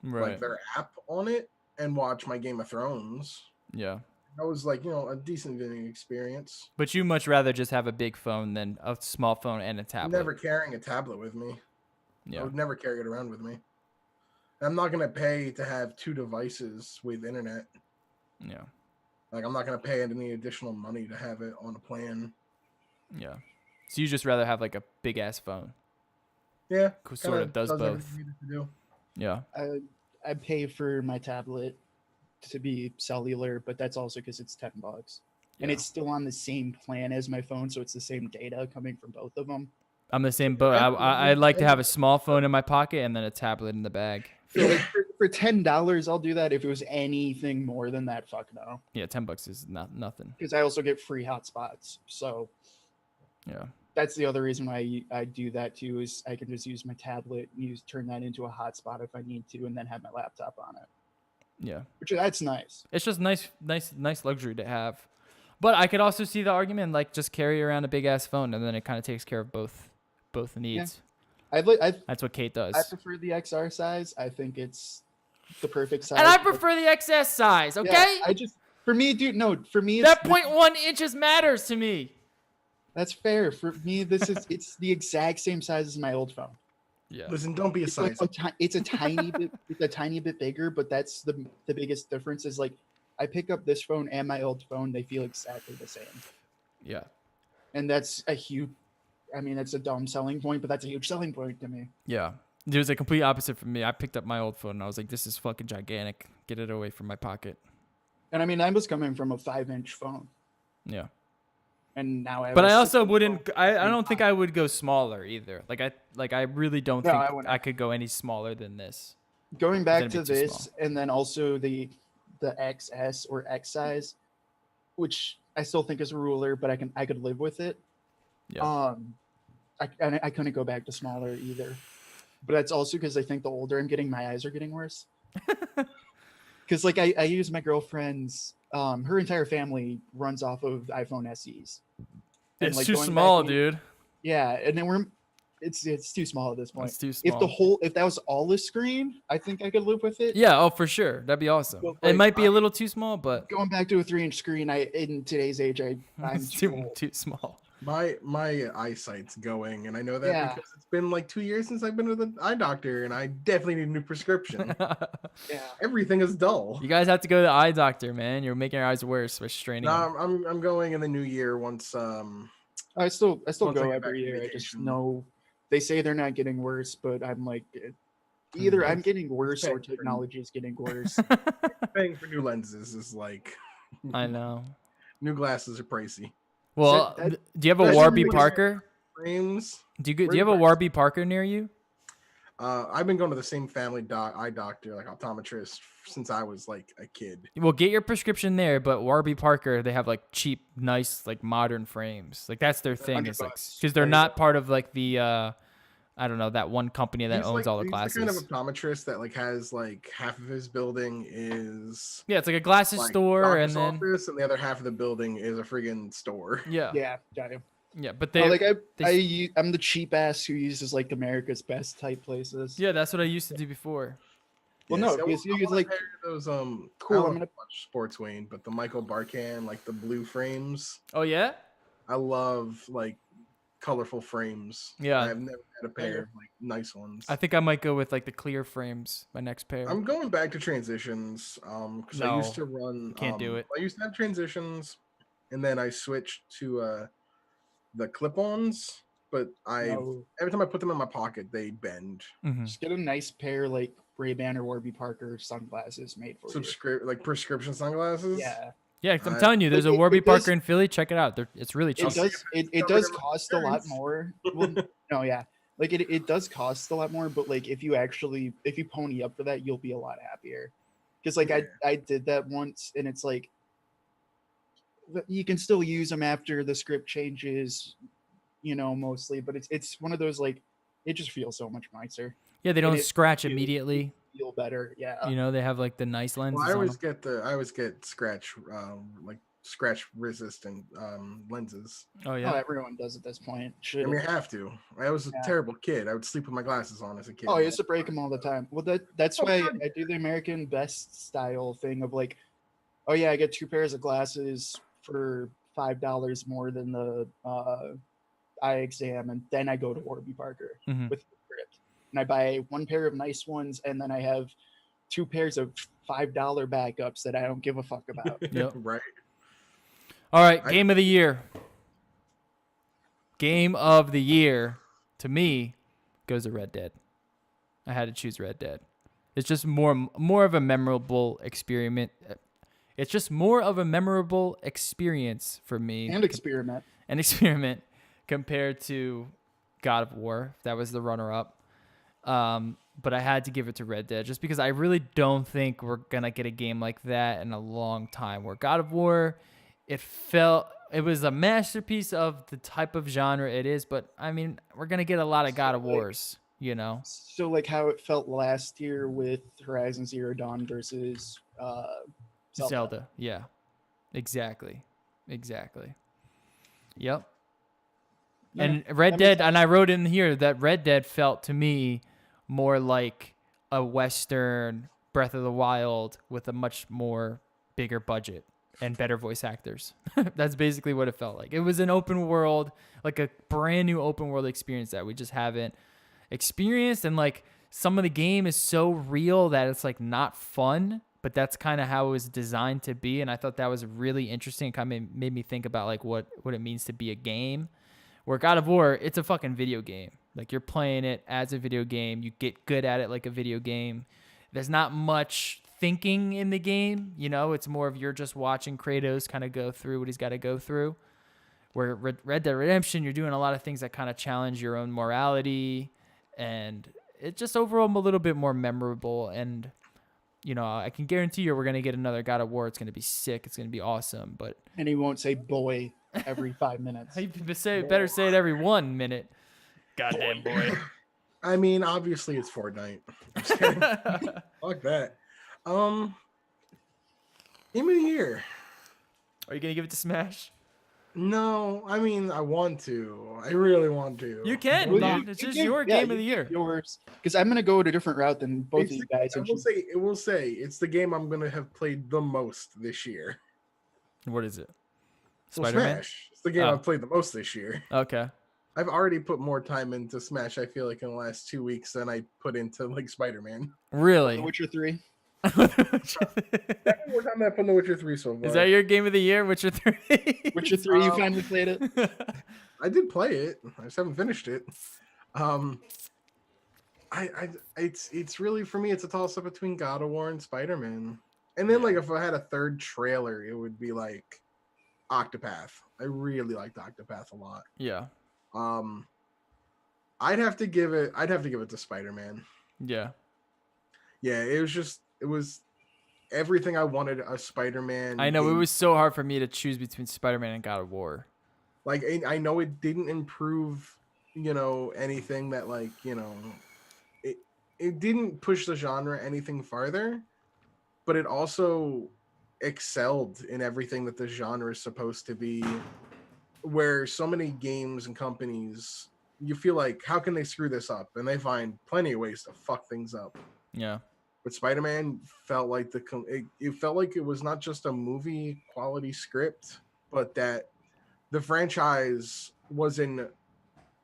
Right. like their app on it, and watch my Game of Thrones. Yeah. That was like a decent viewing experience. But you much rather just have a big phone than a small phone and a tablet. Never carrying a tablet with me. Yeah. I would never carry it around with me. I'm not gonna pay to have 2 devices with internet. Yeah. Like I'm not gonna pay any additional money to have it on a plan. Yeah. So you just rather have like a big ass phone. Yeah, Sort of does both. everything you need to do. Yeah. I pay for my tablet to be cellular, but that's also because it's $10, and Yeah. it's still on the same plan as my phone, so it's the same data coming from both of them. I'm the same boat. I'd like to have a small phone in my pocket and then a tablet in the bag. So like for $10, I'll do that. If it was anything more than that, fuck no. Yeah, $10 is nothing. Because I also get free hotspots, so Yeah. that's the other reason why I do that too. Is I can just use my tablet, turn that into a hotspot if I need to, and then have my laptop on it. Yeah. Which that's nice. It's just nice luxury to have. But I could also see the argument like just carry around a big ass phone and then it kind of takes care of both needs. That's what Kate does. I prefer the XR size. I think it's the perfect size. And I prefer the XS size, okay? Yeah, for me, dude, no, for me, that 0.1 inches matters to me. That's fair. For me, it's the exact same size as my old phone. Yeah. Listen, don't be a size. It's a tiny bit. It's a tiny bit bigger, but that's the biggest difference. Is like I pick up this phone and my old phone; they feel exactly the same. Yeah. And that's a huge. I mean, that's a dumb selling point, but that's a huge selling point to me. Yeah. It was a complete opposite for me. I picked up my old phone and I was like, this is fucking gigantic. Get it away from my pocket. And I mean, I was coming from a 5-inch phone. Yeah. And now But I also wouldn't. I don't think I would go smaller either. I really don't think I could go any smaller than this. Going back to It'd be too this, small. and then also the XS or X size, which I still think is a ruler, but I could live with it. Yeah. I couldn't go back to smaller either. But that's also because I think the older I'm getting, my eyes are getting worse. Because like I use my girlfriend's, her entire family runs off of iPhone SEs. And, It's like, too going small, back- dude. Yeah, and then it's too small at this point. It's too small. If that was all the screen, I think I could live with it. Yeah, oh for sure. That'd be awesome. But, It like, might be a little too small, but Going back to a 3-inch screen, in today's age, I'm it's too old. too small. My eyesight's going, and I know that Yeah. because it's been like 2 years since I've been to the eye doctor, and I definitely need a new prescription. Yeah. Everything is dull. You guys have to go to the eye doctor, man. You're making your eyes worse by straining them. No, I'm going in the new year once. I still Once go I get back every from year. I just vacation. know they say they're not getting worse, but I'm like, either I'm getting worse or paying for- technology is getting worse. Paying for new lenses is like I know. new glasses are pricey. Well, that- do you have a that's Warby really- Parker? Frames. Do you have a Warby Parker near you? I've been going to the same family eye doctor, like optometrist, since I was like a kid. Well, get your prescription there, but Warby Parker, they have like cheap, nice, like modern frames. Like that's their thing. Is like $100. because they're There you not part of like the I don't know, that one company that He's owns like, all the he's glasses. the kind of optometrist that like has like half of his building is Yeah, it's like a glasses like store, and doctor's then office, and the other half of the building is a friggin' store. yeah, Got you. but they I'm the cheap ass who uses like America's Best type places. yeah, that's what I used to do before. Well, Yeah, no, see, I because want you like a pair of those Cool, I don't I'm gonna- watch sports, Wayne, but the Michael Barkan, like the blue frames. Oh yeah, I love like colorful frames. Yeah. I've never had a pair of like nice ones. I think I might go with like the clear frames. My next pair. I'm going back to transitions because I used No, to run. can't do it. I used to have transitions, and then I switched to the clip-ons. But no, every time I put them in my pocket, they bend. Mhm. just get a nice pair like Ray-Ban or Warby Parker sunglasses made for Like prescription sunglasses. you. Yeah, Yeah, 'cause I'm I- telling you, there's a It Warby does- Parker in Philly. Check it out. It's really cheap. it does. It Covered does in my cost a lot insurance. more. Well, no, yeah, like it does cost a lot more, but like if you pony up for that, you'll be a lot happier. Because like Yeah. I did that once, and it's like you can still use them after the script changes, mostly, but it's one of those like it just feels so much nicer. Yeah, they don't it- scratch it- immediately. Feel better, yeah. You know, they have like the nice lenses. Well, I on always them. get scratch like scratch resistant lenses. Oh Oh, yeah. everyone does at this point. I Should. mean, I have to. I was a Yeah. terrible kid. I would sleep with my glasses on as a kid. Oh, I used to break them all the time. Well, that's Oh, why God. I do the American Best style thing of like, oh yeah, I get 2 pairs of glasses for $5 more than the eye exam, and then I go to Warby Parker Mhm. with the script, and I buy 1 pair of nice ones, and then I have 2 pairs of $5 backups that I don't give a fuck about. Yep. Right. All right, I- game of the year. Game of the year to me goes to Red Dead. I had to choose Red Dead. It's just more of a memorable experiment. It's just more of a memorable experience for me. And experiment. An experiment compared to God of War. That was the runner-up. But I had to give it to Red Dead just because I really don't think we're gonna get a game like that in a long time. Where God of War, it was a masterpiece of the type of genre it is. But I mean, we're gonna get a lot of God of Wars, you know. So like how it felt last year with Horizon Zero Dawn versus Zelda. Yeah, exactly. Yep. And Red that makes Dead, and I wrote in here that Red Dead felt to me more like a Western Breath of the Wild with a much more bigger budget and better voice actors. That's basically what it felt like. It was an open world, like a brand new open world experience that we just haven't experienced. And like some of the game is so real that it's like not fun, but that's kind of how it was designed to be. And I thought that was really interesting. It kind of made me think about like what it means to be a game. Where God of War, it's a fucking video game. Like you're playing it as a video game. You get good at it like a video game. There's not much thinking in the game. You know, it's more of you're just watching Kratos kind of go through what he's got to go through. Where Red Dead Redemption, you're doing a lot of things that kind of challenge your own morality. And it's just overall a little bit more memorable. And, you know, I can guarantee you we're going to get another God of War. It's going to be sick. It's going to be awesome. But And he won't say boy every 5 minutes. you better say it every 1 minute. Goddamn boy. I mean, obviously it's Fortnite. I'm just kidding. Fuck that. Game of the year. Are you gonna give it to Smash? No, I mean I want to. I really want to. You can, Well, dude. It's just your game of the year. Yours, because I'm gonna go a different route than both It's of you the- guys. I and will say it will say it's the game I'm gonna have played the most this year. What is it? Well, Spider-Man? Smash. It's the game Oh. I've played the most this year. Okay. I've already put more time into Smash, I feel like, in the last 2 weeks than I put into like Spider-Man. Really? Witcher 3. More time than I put in The Witcher 3 so far. Is that your game of the year, Witcher 3? Witcher 3, you finally played it? I did play it. I just haven't finished it. It's really, for me, it's a toss up between God of War and Spider-Man. And then like if I had a third trailer, it would be like Octopath. I really liked Octopath a lot. Yeah. I'd have to give it to Spider-Man. Yeah. Yeah, it was everything I wanted a Spider-Man. I know it game. was so hard for me to choose between Spider-Man and God of War. Like I know it didn't improve, anything that like, it didn't push the genre anything farther, but it also excelled in everything that the genre is supposed to be, where so many games and companies, you feel like, how can they screw this up? And they find plenty of ways to fuck things up. Yeah. But Spider-Man felt like it felt like it was not just a movie quality script, but that the franchise was in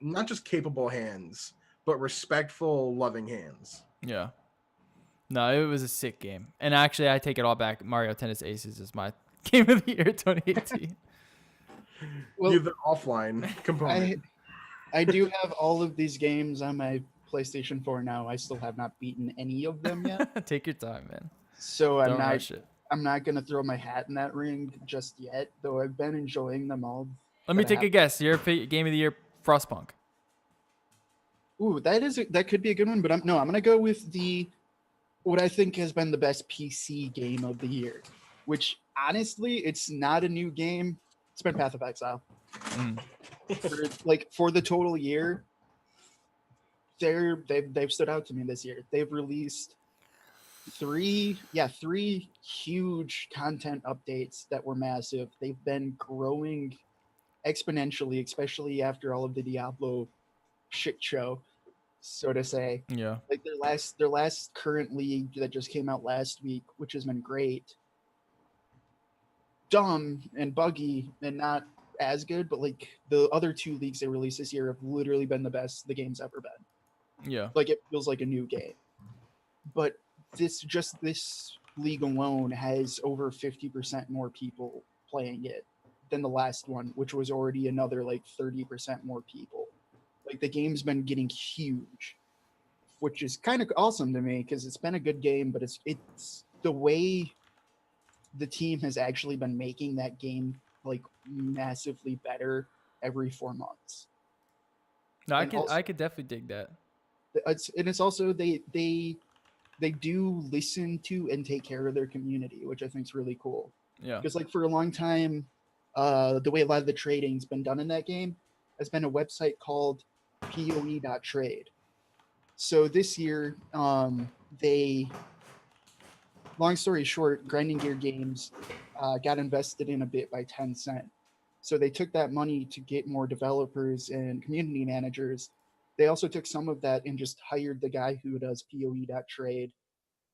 not just capable hands, but respectful, loving hands. Yeah. No, it was a sick game. And actually, I take it all back. Mario Tennis Aces is my game of the year 2018. Well, The offline component. I do have all of these games on my PlayStation 4 now. I still have not beaten any of them yet. Take your time, man. So Don't rush it. I'm not gonna throw my hat in that ring just yet, though I've been enjoying them all. Let me but I take a have- guess. Your game of the year, Frostpunk. Ooh, that could be a good one, but I'm gonna go with what I think has been the best PC game of the year, which honestly, it's not a new game. It's been Path of Exile. Mm. For the total year, they've stood out to me this year. They've released three huge content updates that were massive. They've been growing exponentially, especially after all of the Diablo shit show, so to say. Yeah. Like their last current league that just came out last week, which has been great. Dumb and buggy and not as good, but like the other two leagues they released this year have literally been the best the game's ever been. Yeah. Like it feels like a new game. But this league alone has over 50% more people playing it than the last one, which was already another like 30% more people. Like the game's been getting huge, which is kind of awesome to me because it's been a good game, but it's the way the team has actually been making that game like massively better every 4 months. No, And also, I could definitely dig that. it's also they do listen to and take care of their community, which I think is really cool. Yeah. Because like for a long time, the way a lot of the trading's been done in that game has been a website called poe.trade. So this year, they, long story short, Grinding Gear Games got invested in a bit by Tencent. So they took that money to get more developers and community managers. They also took some of that and just hired the guy who does poe.trade,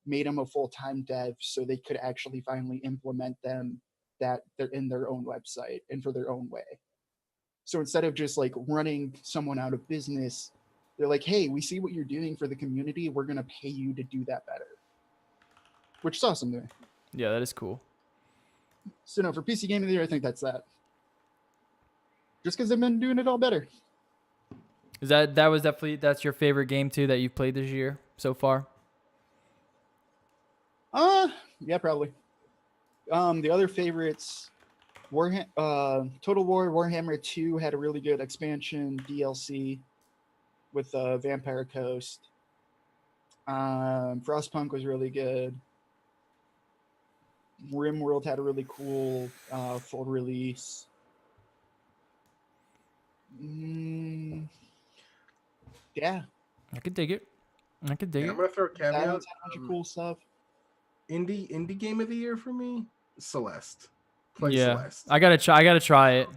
made him a full-time dev so they could actually finally implement them that they're in their own website and for their own way. So instead of just like running someone out of business, they're like, hey, we see what you're doing for the community. We're going to pay you to do that better, which is awesome to me. Yeah, that is cool. So no, for PC Game of the Year, I think that's that. Just because they've been doing it all better. Is that's your favorite game too that you've played this year so far? Yeah, probably. The other favorites, Total War Warhammer 2 had a really good expansion DLC with Vampire Coast. Frostpunk was really good. RimWorld had a really cool full release. Yeah. I could dig it. I'm gonna throw a caveat. That one's had a bunch of cool stuff. Indie game of the year for me, Celeste. Play Yeah, Celeste. I gotta try it.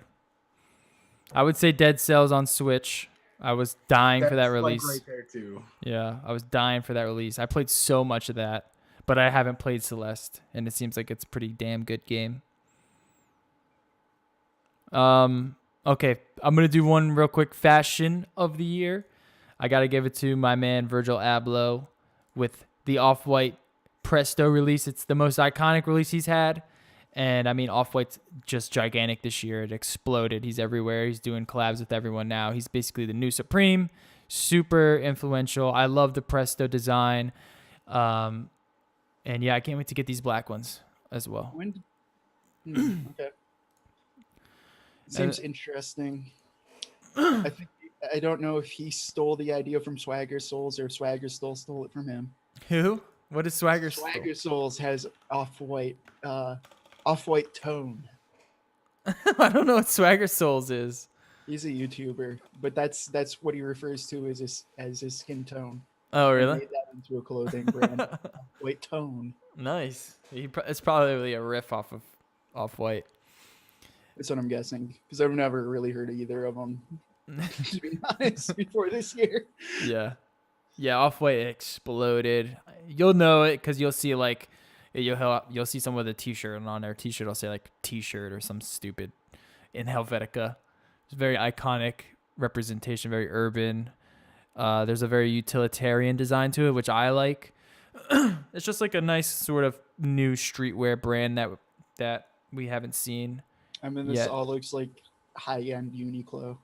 I would say Dead Cells on Switch. I was dying for that That's, release. like, right there too. Yeah, I was dying for that release. I played so much of that, but I haven't played Celeste, and it seems like it's a pretty damn good game. Okay, I'm gonna do one real quick fashion of the year. I gotta give it to my man Virgil Abloh with the Off-White Presto release. It's the most iconic release he's had. And I mean, Off-White's just gigantic this year. It exploded. He's everywhere. He's doing collabs with everyone now. He's basically the new Supreme. Super influential. I love the Presto design. And yeah, I can't wait to get these black ones as well. Okay. Seems interesting. I don't know if he stole the idea from Swagger Souls or if Swagger stole it from him. Who? What is Swagger? Swagger Souls has off-white tone. I don't know what Swagger Souls is. He's a YouTuber, but that's what he refers to as his skin tone. Oh, He really? made that into a clothing brand. White tone. Nice. It's probably a riff off of Off-White. That's what I'm guessing, because I've never really heard of either of them, to be honest, before this year. Yeah. Yeah, Off-White exploded. You'll know it because you'll see like you'll see someone with a t-shirt, and on their t-shirt will say like t-shirt or some stupid in Helvetica. It's very iconic representation, very urban. There's a very utilitarian design to it, which I like. It's just like a nice sort of new streetwear brand that we haven't seen. I mean, this yet. all looks like high-end Uniqlo.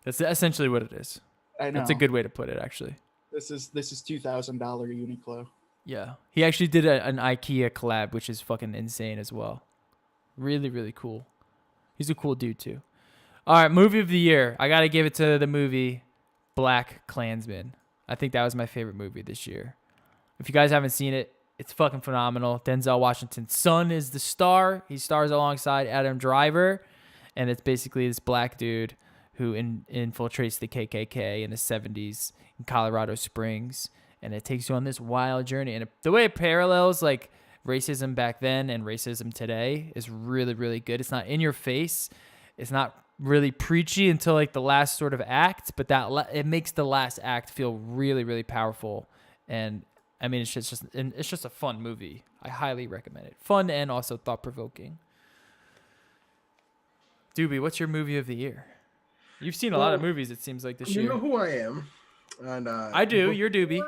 That's essentially what it is. I know. That's a good way to put it, actually. This is $2,000 Uniqlo. Yeah. He actually did an IKEA collab, which is fucking insane as well. Really, really cool. He's a cool dude, too. All right, movie of the year. I got to give it to the movie Black Klansman. I think that was my favorite movie this year. If you guys haven't seen it, it's fucking phenomenal. Denzel Washington's son is the star. He stars alongside Adam Driver. And it's basically this black dude who infiltrates the KKK in the 70s in Colorado Springs. and it takes you on this wild journey. And the way it parallels like racism back then and racism today is really, really good. It's not in your face. It's not really preachy until like the last sort of act, but it makes the last act feel really, really powerful. And I mean, it's just a fun movie. I highly recommend it. Fun and also thought provoking. Doobie, what's your movie of the year? You've seen a lot of movies, it seems like, this year. You know who I am. And I do. You're Doobie.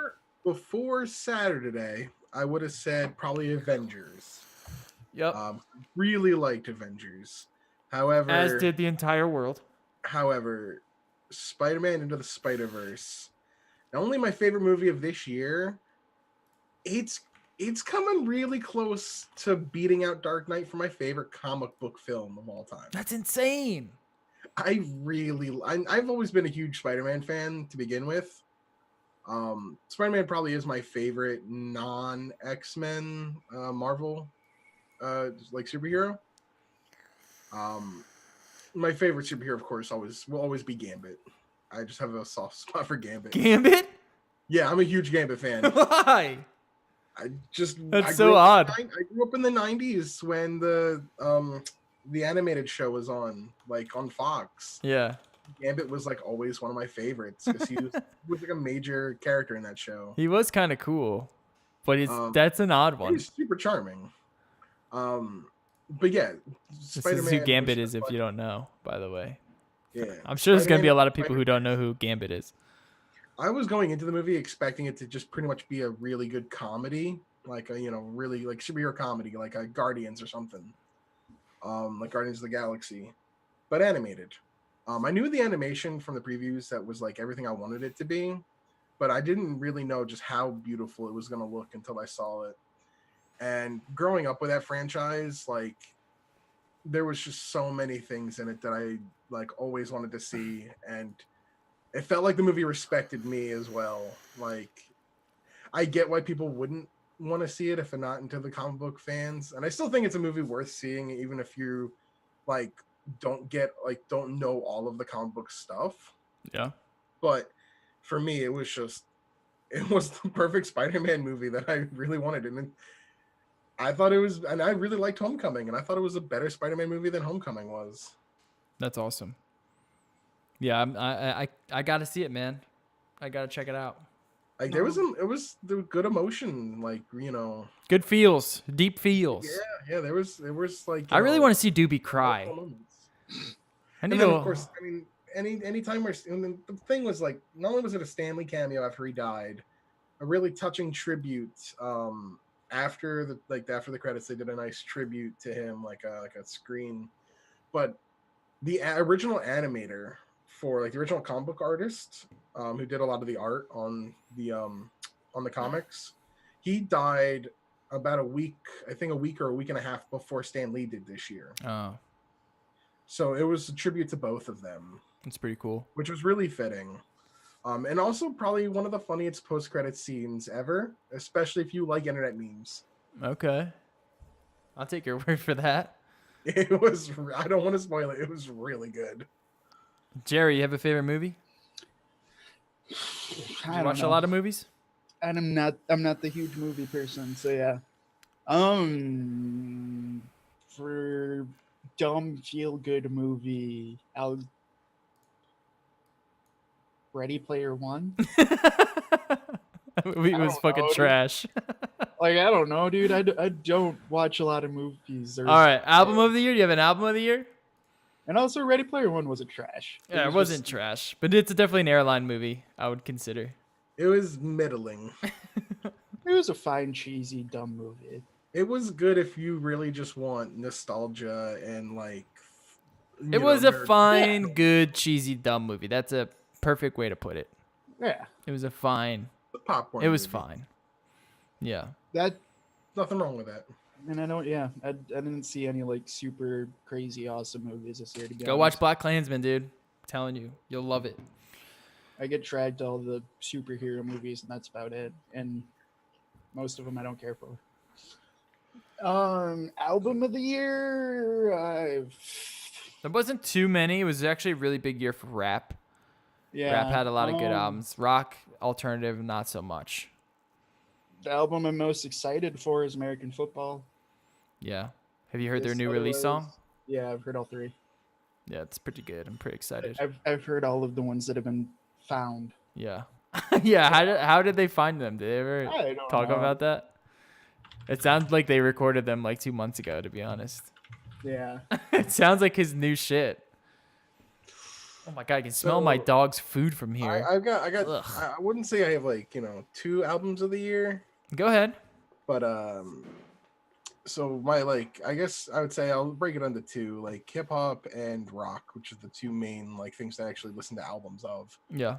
Before Saturday, I would have said probably Avengers. Yep. Really liked Avengers. However, as did the entire world. However, Spider-Man Into the Spider-Verse, not only my favorite movie of this year, it's coming really close to beating out Dark Knight for my favorite comic book film of all time. That's insane. I've always been a huge Spider-Man fan to begin with. Spider-Man probably is my favorite non-X-Men Marvel like superhero. My favorite superhero, of course, will always be Gambit. I just have a soft spot for Gambit. Gambit? Yeah, I'm a huge Gambit fan. Why? That's so odd. I grew up in the 90s when the animated show was on Fox. Yeah. Gambit was like always one of my favorites because he was like a major character in that show. He was kind of cool, but that's an odd one. He's super charming. But yeah, Spider-Man. This is who Gambit is, if you don't know, by the way. Yeah. I'm sure there's going to be a lot of people who don't know who Gambit is. I was going into the movie expecting it to just pretty much be a really good comedy, like a, really like superhero comedy, like a Guardians or something. Like Guardians of the Galaxy, but animated. I knew the animation from the previews that was like everything I wanted it to be, but I didn't really know just how beautiful it was going to look until I saw it. And growing up with that franchise, like there was just so many things in it that I like always wanted to see, and it felt like the movie respected me as well. Like I get why people wouldn't want to see it if they're not into the comic book fans, and I still think it's a movie worth seeing even if you like don't know all of the comic book stuff. Yeah. But for me, it was the perfect Spider-Man movie that I really wanted. And I thought it was, and I really liked Homecoming, and I thought it was a better Spider-Man movie than Homecoming was. That's awesome. Yeah, I got to see it, man. I got to check it out. Like there was good emotion, like, good feels, deep feels. Yeah, there was like, I really want to see Doobie cry. And then, of course, I mean, any time the thing was like, not only was it a Stanley cameo after he died, a really touching tribute. After the credits, they did a nice tribute to him, like a screen. But the original animator for like the original comic book artist, who did a lot of the art on the comics, he died about a week or a week and a half before Stan Lee did this year. Oh. So it was a tribute to both of them. That's pretty cool. Which was really fitting. And also probably one of the funniest post-credit scenes ever, especially if you like internet memes. Okay. I'll take your word for that. It was, I don't want to spoil it. It was really good. Jerry, you have a favorite movie? Did you watch a lot of movies? And I'm not the huge movie person, so yeah. For dumb feel good movie, Ready Player One. It was fucking trash. Like, I don't know, dude. I don't watch a lot of movies. All right, album of the year. Do you have an album of the year? And also, Ready Player One wasn't trash. Yeah, it wasn't trash, but it's definitely an airline movie, I would consider. It was middling. It was a fine, cheesy, dumb movie. It was good if you really just want nostalgia and like. It was a fine, good, cheesy, dumb movie. That's a perfect way to put it. Yeah. It was a fine. Popcorn. It was movie. fine. Yeah. Nothing wrong with that. And I didn't see any like super crazy awesome movies this year. To be Go honest. watch Black Klansman, dude. I'm telling you, you'll love it. I get dragged to all the superhero movies, and that's about it. And most of them I don't care for. Album of the year. There wasn't too many. It was actually a really big year for rap. Yeah. Rap had a lot of good albums. Rock, alternative, not so much. The album I'm most excited for is American Football. Yeah. Have you heard their This new release otherwise- song? Yeah, I've heard all three. Yeah, it's pretty good. I'm pretty excited. I've heard all of the ones that have been found. Yeah. Yeah. How did they find them? Did they ever I don't talk know. about that? It sounds like they recorded them like 2 months ago, to be honest. Yeah. It sounds like his new shit. Oh my god, I can smell my So, dog's food from here. I got Ugh. I wouldn't say I have like 2 albums of the year, Go ahead. but so my like I guess I would say I'll break it into 2, like hip hop and rock, which are the 2 main like things that I actually listen to albums of. Yeah.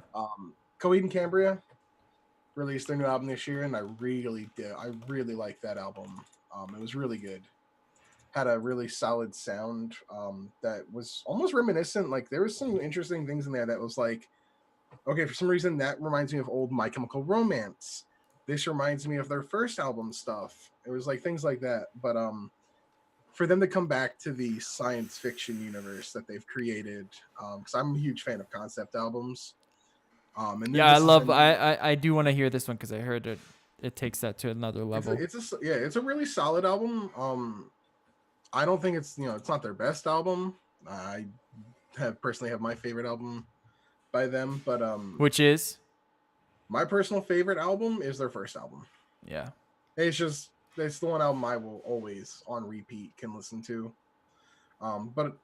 Coheed and Cambria released their new album this year, and I really liked that album. It was really good. Had a really solid sound that was almost reminiscent. Like there was some interesting things in there that was like, okay, for some reason that reminds me of old My Chemical Romance. This reminds me of their first album stuff. It was like things like that. But for them to come back to the science fiction universe that they've created, because I'm a huge fan of concept albums. And then Yeah, this is I do want to hear this one because I heard it takes that to another level. It's a really solid album. I don't think it's it's not their best album. I personally have my favorite album by them, but Which is? my personal favorite album is their first album. Yeah. It's the one album I will always on repeat can listen to. But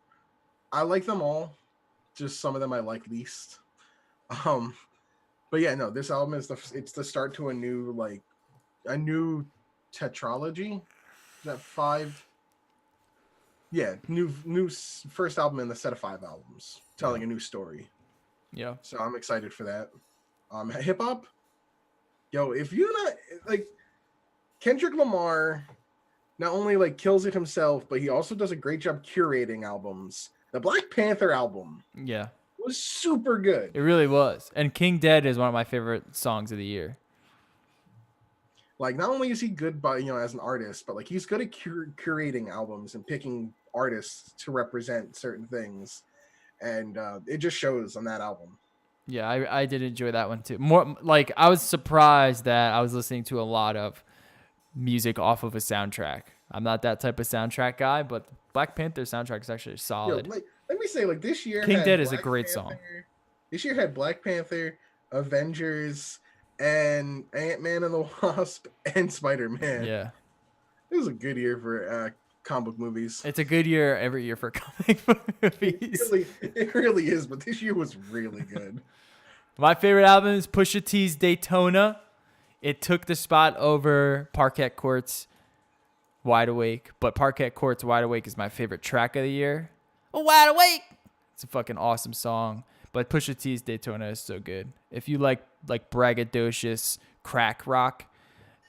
I like them all. Just some of them I like least. But yeah, no, this album is it's the start to a new tetralogy. Is that 5? Yeah, new first album in the set of 5 albums, telling a new story. Yeah. So I'm excited for that. Hip hop, yo, if you not like Kendrick Lamar, not only like kills it himself, but he also does a great job curating albums. The Black Panther album Yeah. was super good. It really was. And King Dead is one of my favorite songs of the year. Like not only is he good by as an artist, but like he's good at curating albums and picking artists to represent certain things, and it just shows on that album. Yeah, I did enjoy that one too. More like I was surprised that I was listening to a lot of music off of a soundtrack. I'm not that type of soundtrack guy, but Black Panther soundtrack is actually solid. Yo, like, let me say, like this year, King had Dead is a Black great Panther- song. This year had Black Panther, Avengers, and Ant-Man and the Wasp, and Spider-Man. Yeah. It was a good year for comic book movies. It's a good year every year for comic book movies. It really is, but this year was really good. My favorite album is Pusha T's Daytona. It took the spot over Parquet Court's Wide Awake, but Parquet Court's Wide Awake is my favorite track of the year. Oh, Wide Awake! It's a fucking awesome song. But Pusha T's Daytona is so good. If you like braggadocious crack rock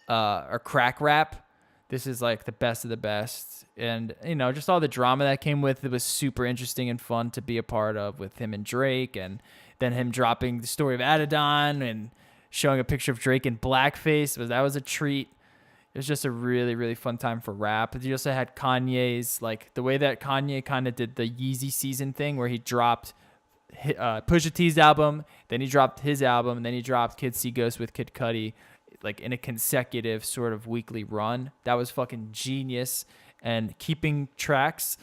or crack rap, this is like the best of the best. And, just all the drama that came with it was super interesting and fun to be a part of with him and Drake. And then him dropping the story of Adidon and showing a picture of Drake in blackface. That was a treat. It was just a really, really fun time for rap. You also had Kanye's, like the way that Kanye kind of did the Yeezy season thing where he dropped Pusha T's album, then he dropped his album, and then he dropped Kid See Ghost with Kid Cudi, like in a consecutive sort of weekly run. That was fucking genius. And keeping tracks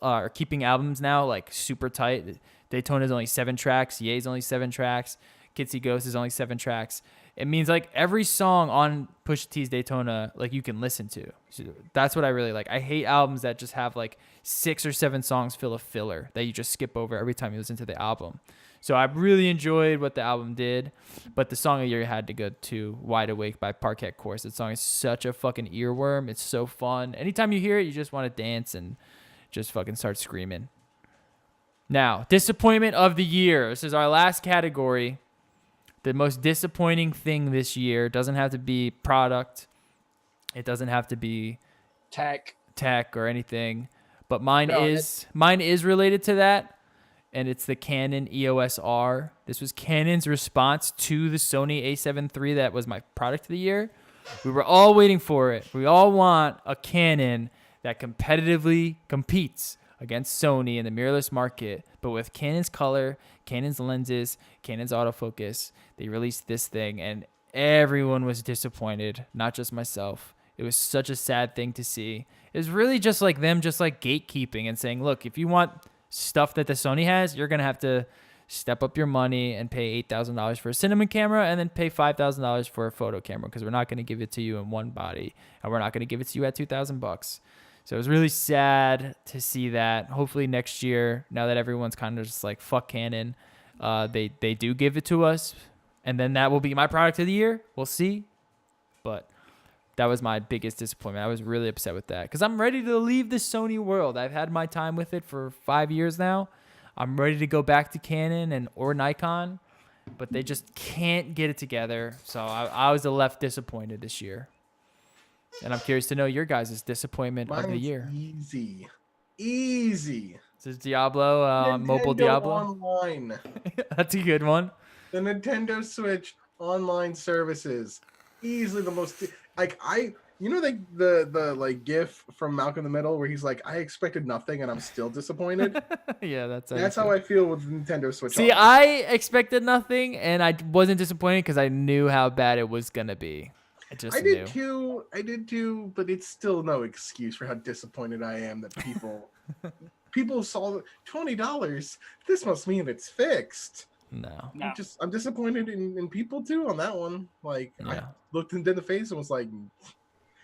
or keeping albums now like super tight. Daytona's only 7 tracks. Ye's only 7 tracks. Kid See Ghost is only 7 tracks. It means like every song on Pusha T's Daytona, like you can listen to. So that's what I really like. I hate albums that just have like 6 or 7 songs full of filler that you just skip over every time you listen to the album. So I really enjoyed what the album did, but the song of the year had to go to Wide Awake by Parquet Course. That song is such a fucking earworm. It's so fun. Anytime you hear it, you just want to dance and just fucking start screaming. Now, disappointment of the year. This is our last category. The most disappointing thing this year doesn't have to be product. It doesn't have to be Tech or anything, but mine No, is related to that, and it's the Canon EOS R. This was Canon's response to the Sony A7 III that was my product of the year. We were all waiting for it. We all want a Canon that competitively competes against Sony in the mirrorless market, but with Canon's color, Canon's lenses, Canon's autofocus, they released this thing, and everyone was disappointed, not just myself. It was such a sad thing to see. It was really just like them just like gatekeeping and saying, look, if you want stuff that the Sony has, you're going to have to step up your money and pay $8,000 for a cinema camera and then pay $5,000 for a photo camera because we're not going to give it to you in one body and we're not going to give it to you at $2,000. So it was really sad to see that. Hopefully next year, now that everyone's kind of just like fuck Canon, they do give it to us, and then that will be my product of the year. We'll see, but that was my biggest disappointment. I was really upset with that because I'm ready to leave the Sony world. I've had my time with it for 5 years now. I'm ready to go back to Canon or Nikon, but they just can't get it together. So I was left disappointed this year. And I'm curious to know your guys' disappointment of the year. Easy. This is Diablo, mobile Diablo. Online. That's a good one. The Nintendo Switch online services. Easily the most like the like GIF from Malcolm in the Middle where he's like, I expected nothing and I'm still disappointed. Yeah, that's how I feel with the Nintendo Switch. See, I expected nothing and I wasn't disappointed because I knew how bad it was gonna be. I did too, but it's still no excuse for how disappointed I am that people saw $20. This must mean it's fixed. No. I'm disappointed in people too on that one. Like, yeah. I looked into the face and was like,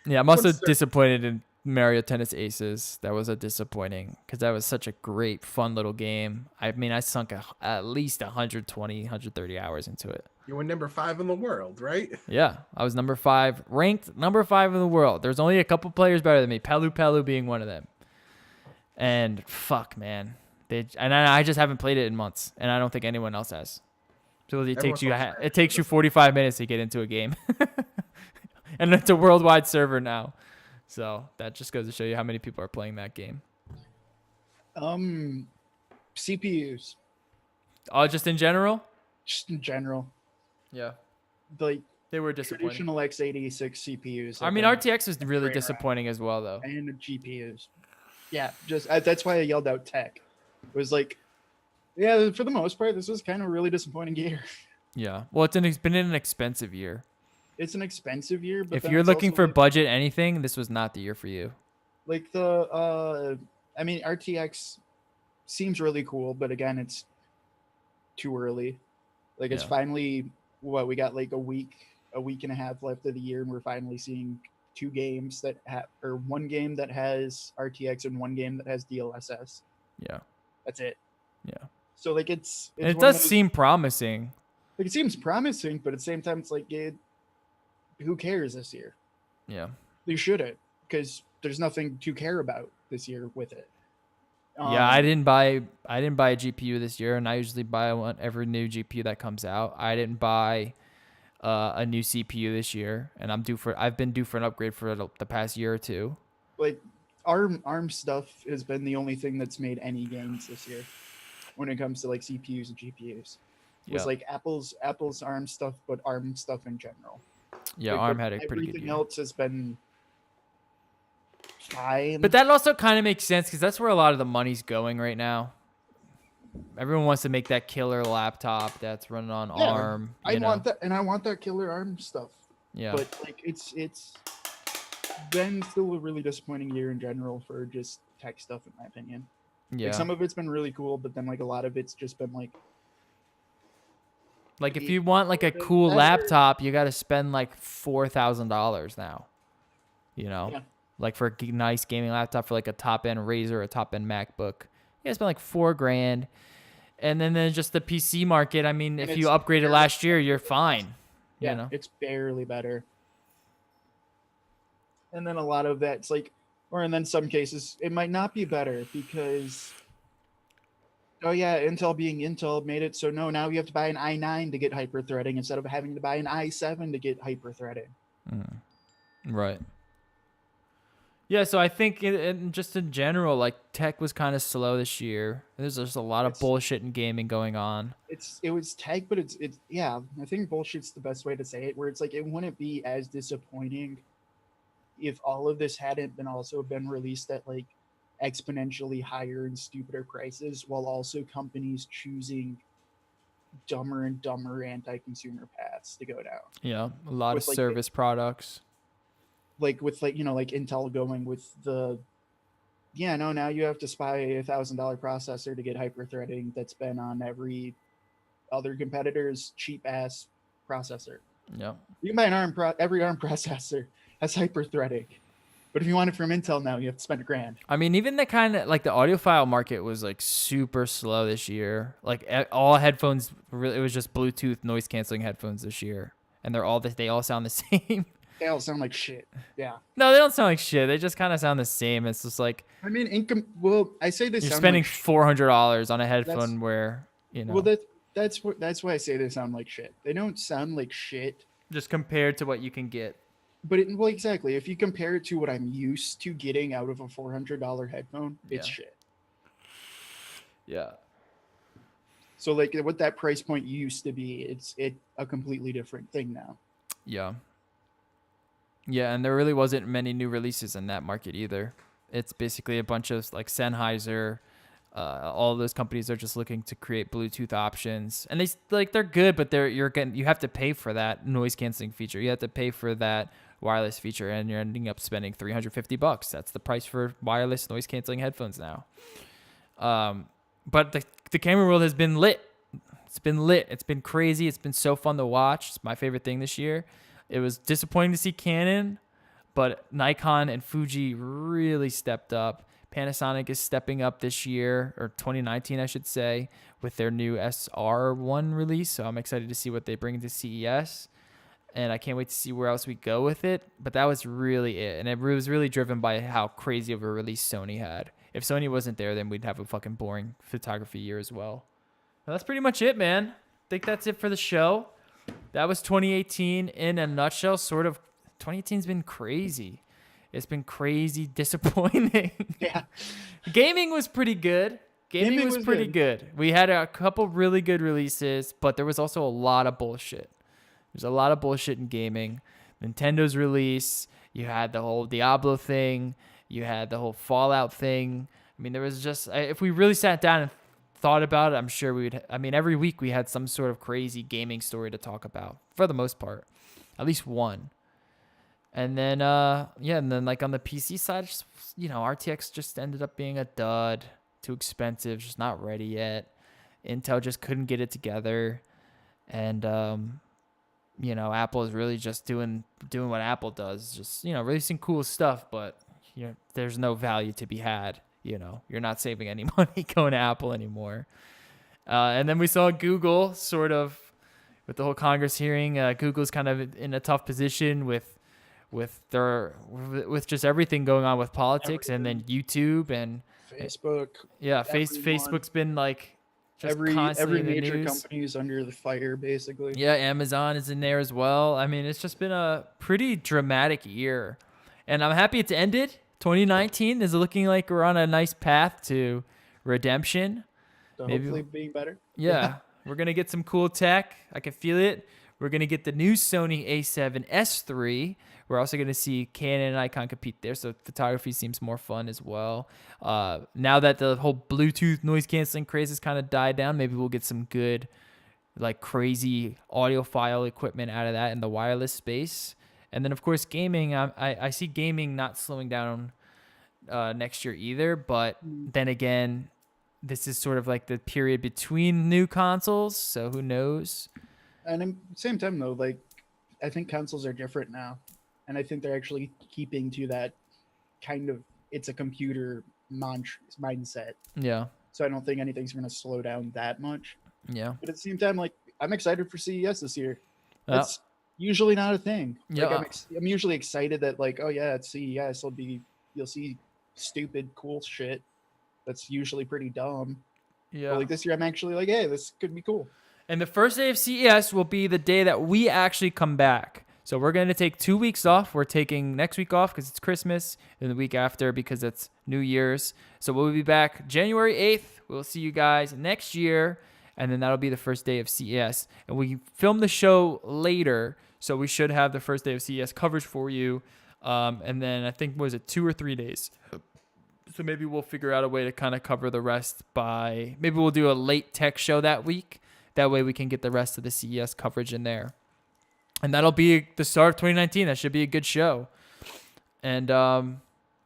yeah, I'm also disappointed in Mario Tennis Aces. That was a disappointing because that was such a great, fun little game. I mean, I sunk at least 120, 130 hours into it. You were number 5 in the world, right? Yeah, I was number 5, ranked number 5 in the world. There's only a couple players better than me, Pelu Pelu being one of them. And fuck, man. I just haven't played it in months, and I don't think anyone else has. So it takes you 45 minutes to get into a game, and it's a worldwide server now. So that just goes to show you how many people are playing that game. CPUs. Oh, just in general? Just in general. Yeah. Like they were disappointing. Traditional x86 CPUs. I mean, RTX was really disappointing as well, though. And GPUs. Yeah, that's why I yelled out tech. It was like, yeah, for the most part, this was kind of a really disappointing year. Yeah. Well, it's been an expensive year. It's an expensive year, but if you're looking for budget anything, this was not the year for you. Like I mean, RTX seems really cool, but again, it's too early. Like it's finally we got like a week and a half left of the year, and we're finally seeing 2 games that one game that has RTX and one game that has DLSS. Yeah. That's it. Yeah. So like it does seem promising. Like it seems promising, but at the same time, it's like, who cares this year? Yeah. You shouldn't, because there's nothing to care about this year with it. Yeah, I didn't buy a GPU this year, and I usually buy every new GPU that comes out. I didn't buy a new CPU this year, and I've been due for an upgrade for the past year or two. Like ARM stuff has been the only thing that's made any gains this year when it comes to like CPUs and GPUs. It was like Apple's ARM stuff, but ARM stuff in general. Yeah, like, ARM had a pretty good year. Everything else has been fine. But that also kind of makes sense because that's where a lot of the money's going right now. Everyone wants to make that killer laptop that's running on ARM. I want that, and I want that killer ARM stuff. Yeah. But like it's been still a really disappointing year in general for just tech stuff, in my opinion. Yeah. Like some of it's been really cool, but then like a lot of it's just been like if you want like a cool laptop, you got to spend like $4,000 now. You know, like for a nice gaming laptop for like a top end Razer or a top end MacBook, you got to spend like $4,000. And then there's just the PC market. I mean, if you upgraded last year, you're fine. Yeah, you know? It's barely better. And then a lot of that's like, or and then some cases it might not be better because, Intel being Intel made it so now you have to buy an i9 to get hyper-threading instead of having to buy an i7 to get hyper-threading. Right. Yeah, so I think just in general, like tech was kind of slow this year. There's just a lot of bullshit in gaming going on. It was tech, but it's I think bullshit's the best way to say it. Where it's like it wouldn't be as disappointing if all of this hadn't been released at like exponentially higher and stupider prices, while also companies choosing dumber and dumber anti-consumer paths to go down. Yeah, a lot of With, like, service products. Like with like like Intel going with the no, now you have to spy $1,000 processor to get hyper-threading that's been on every other competitor's cheap ass processor. Yeah. You can buy every ARM processor has hyper-threading, but if you want it from Intel now, you have to spend $1,000. I mean, even the kind of like the audiophile market was like super slow this year. Like all headphones, it was just Bluetooth noise canceling headphones this year, and they all sound the same. They all sound like shit. Yeah. No, they don't sound like shit. They just kind of sound the same. It's just like I mean, well, I say they you're sound spending like $400 on a headphone where well, that's why I say they sound like shit. They don't sound like shit. just compared to what you can get. But well, exactly. If you compare it to what I'm used to getting out of a $400 headphone, it's Yeah. shit. Yeah. So like what that price point used to be, it's a completely different thing now. Yeah. Yeah, and there really wasn't many new releases in that market either. It's basically a bunch of like Sennheiser. All of those companies are just looking to create Bluetooth options, and they're good, but you have to pay for that noise canceling feature. You have to pay for that wireless feature, and you're ending up spending $350. That's the price for wireless noise canceling headphones now. But the camera world has been lit. It's been lit. It's been crazy. It's been so fun to watch. It's my favorite thing this year. It was disappointing to see Canon, but Nikon and Fuji really stepped up. Panasonic is stepping up this year, or 2019, I should say, with their new SR1 release. So I'm excited to see what they bring to CES. And I can't wait to see where else we go with it. But that was really it. And it was really driven by how crazy of a release Sony had. If Sony wasn't there, then we'd have a fucking boring photography year as well. Well, that's pretty much it, man. I think that's it for the show. That was 2018 in a nutshell. Sort of. 2018's been crazy. It's been crazy disappointing. Yeah. Gaming was pretty good. Gaming was pretty good. We had a couple really good releases, but there was also a lot of bullshit. There's a lot of bullshit in gaming. Nintendo's release, you had the whole Diablo thing, you had the whole Fallout thing. I mean, there was just, if we really sat down and thought about it, I'm sure every week we had some sort of crazy gaming story to talk about, for the most part. At least one. And then, like on the PC side, just, RTX just ended up being a dud. Too expensive, just not ready yet. Intel just couldn't get it together. And, Apple is really just doing what Apple does. Just, releasing cool stuff, but there's no value to be had. You're not saving any money going to Apple anymore. And then we saw Google sort of, with the whole Congress hearing, Google's kind of in a tough position with just everything going on with politics, and then YouTube and Facebook. Yeah, Facebook's been like just every constantly in the major news. company is under the fire, basically. Yeah, Amazon is in there as well. I mean, it's just been a pretty dramatic year, and I'm happy it's ended. 2019 is looking like we're on a nice path to redemption. So Maybe- hopefully being better. Yeah, we're gonna get some cool tech. I can feel it. We're gonna get the new Sony A7S III. We're also going to see Canon and Nikon compete there, so photography seems more fun as well. Now that the whole Bluetooth noise canceling craze has kind of died down, maybe we'll get some good, like crazy audiophile equipment out of that in the wireless space. And then, of course, gaming. I see gaming not slowing down next year either, but then again, this is sort of like the period between new consoles, so who knows? And at the same time, though, like, I think consoles are different now. And I think they're actually keeping to that kind of, it's a computer mindset. Yeah. So I don't think anything's going to slow down that much. Yeah. But at the same time, like, I'm excited for CES this year. Yeah. That's usually not a thing. Yeah. Like, I'm usually excited that, like, oh yeah, at CES you'll see stupid cool shit that's usually pretty dumb. Yeah. But like this year, I'm actually like, hey, this could be cool. And the first day of CES will be the day that we actually come back. So we're going to take 2 weeks off. We're taking next week off because it's Christmas, and the week after because it's New Year's. So we'll be back January 8th. We'll see you guys next year, and then that'll be the first day of CES. And we film the show later, so we should have the first day of CES coverage for you. And then I think, 2 or 3 days? So maybe we'll figure out a way to kind of cover the rest maybe we'll do a late tech show that week. That way we can get the rest of the CES coverage in there. And that'll be the start of 2019. That should be a good show. And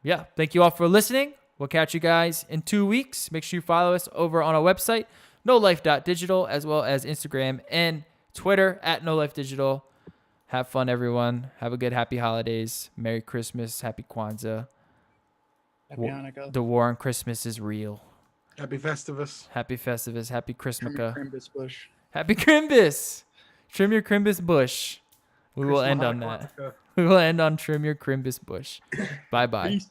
yeah, thank you all for listening. We'll catch you guys in 2 weeks. Make sure you follow us over on our website, nolife.digital, as well as Instagram and Twitter at nolifedigital. Have fun, everyone. Have a good, happy holidays. Merry Christmas. Happy Kwanzaa. Happy Hanukkah. The war on Christmas is real. Happy Festivus. Happy Festivus. Happy Christmaka. Crimbus bush. Happy Crimbus. Trim your Crimbus bush. We will Christmas end on Hanukkah. that. We will end on trim your Crimbus bush. Bye-bye. Peace.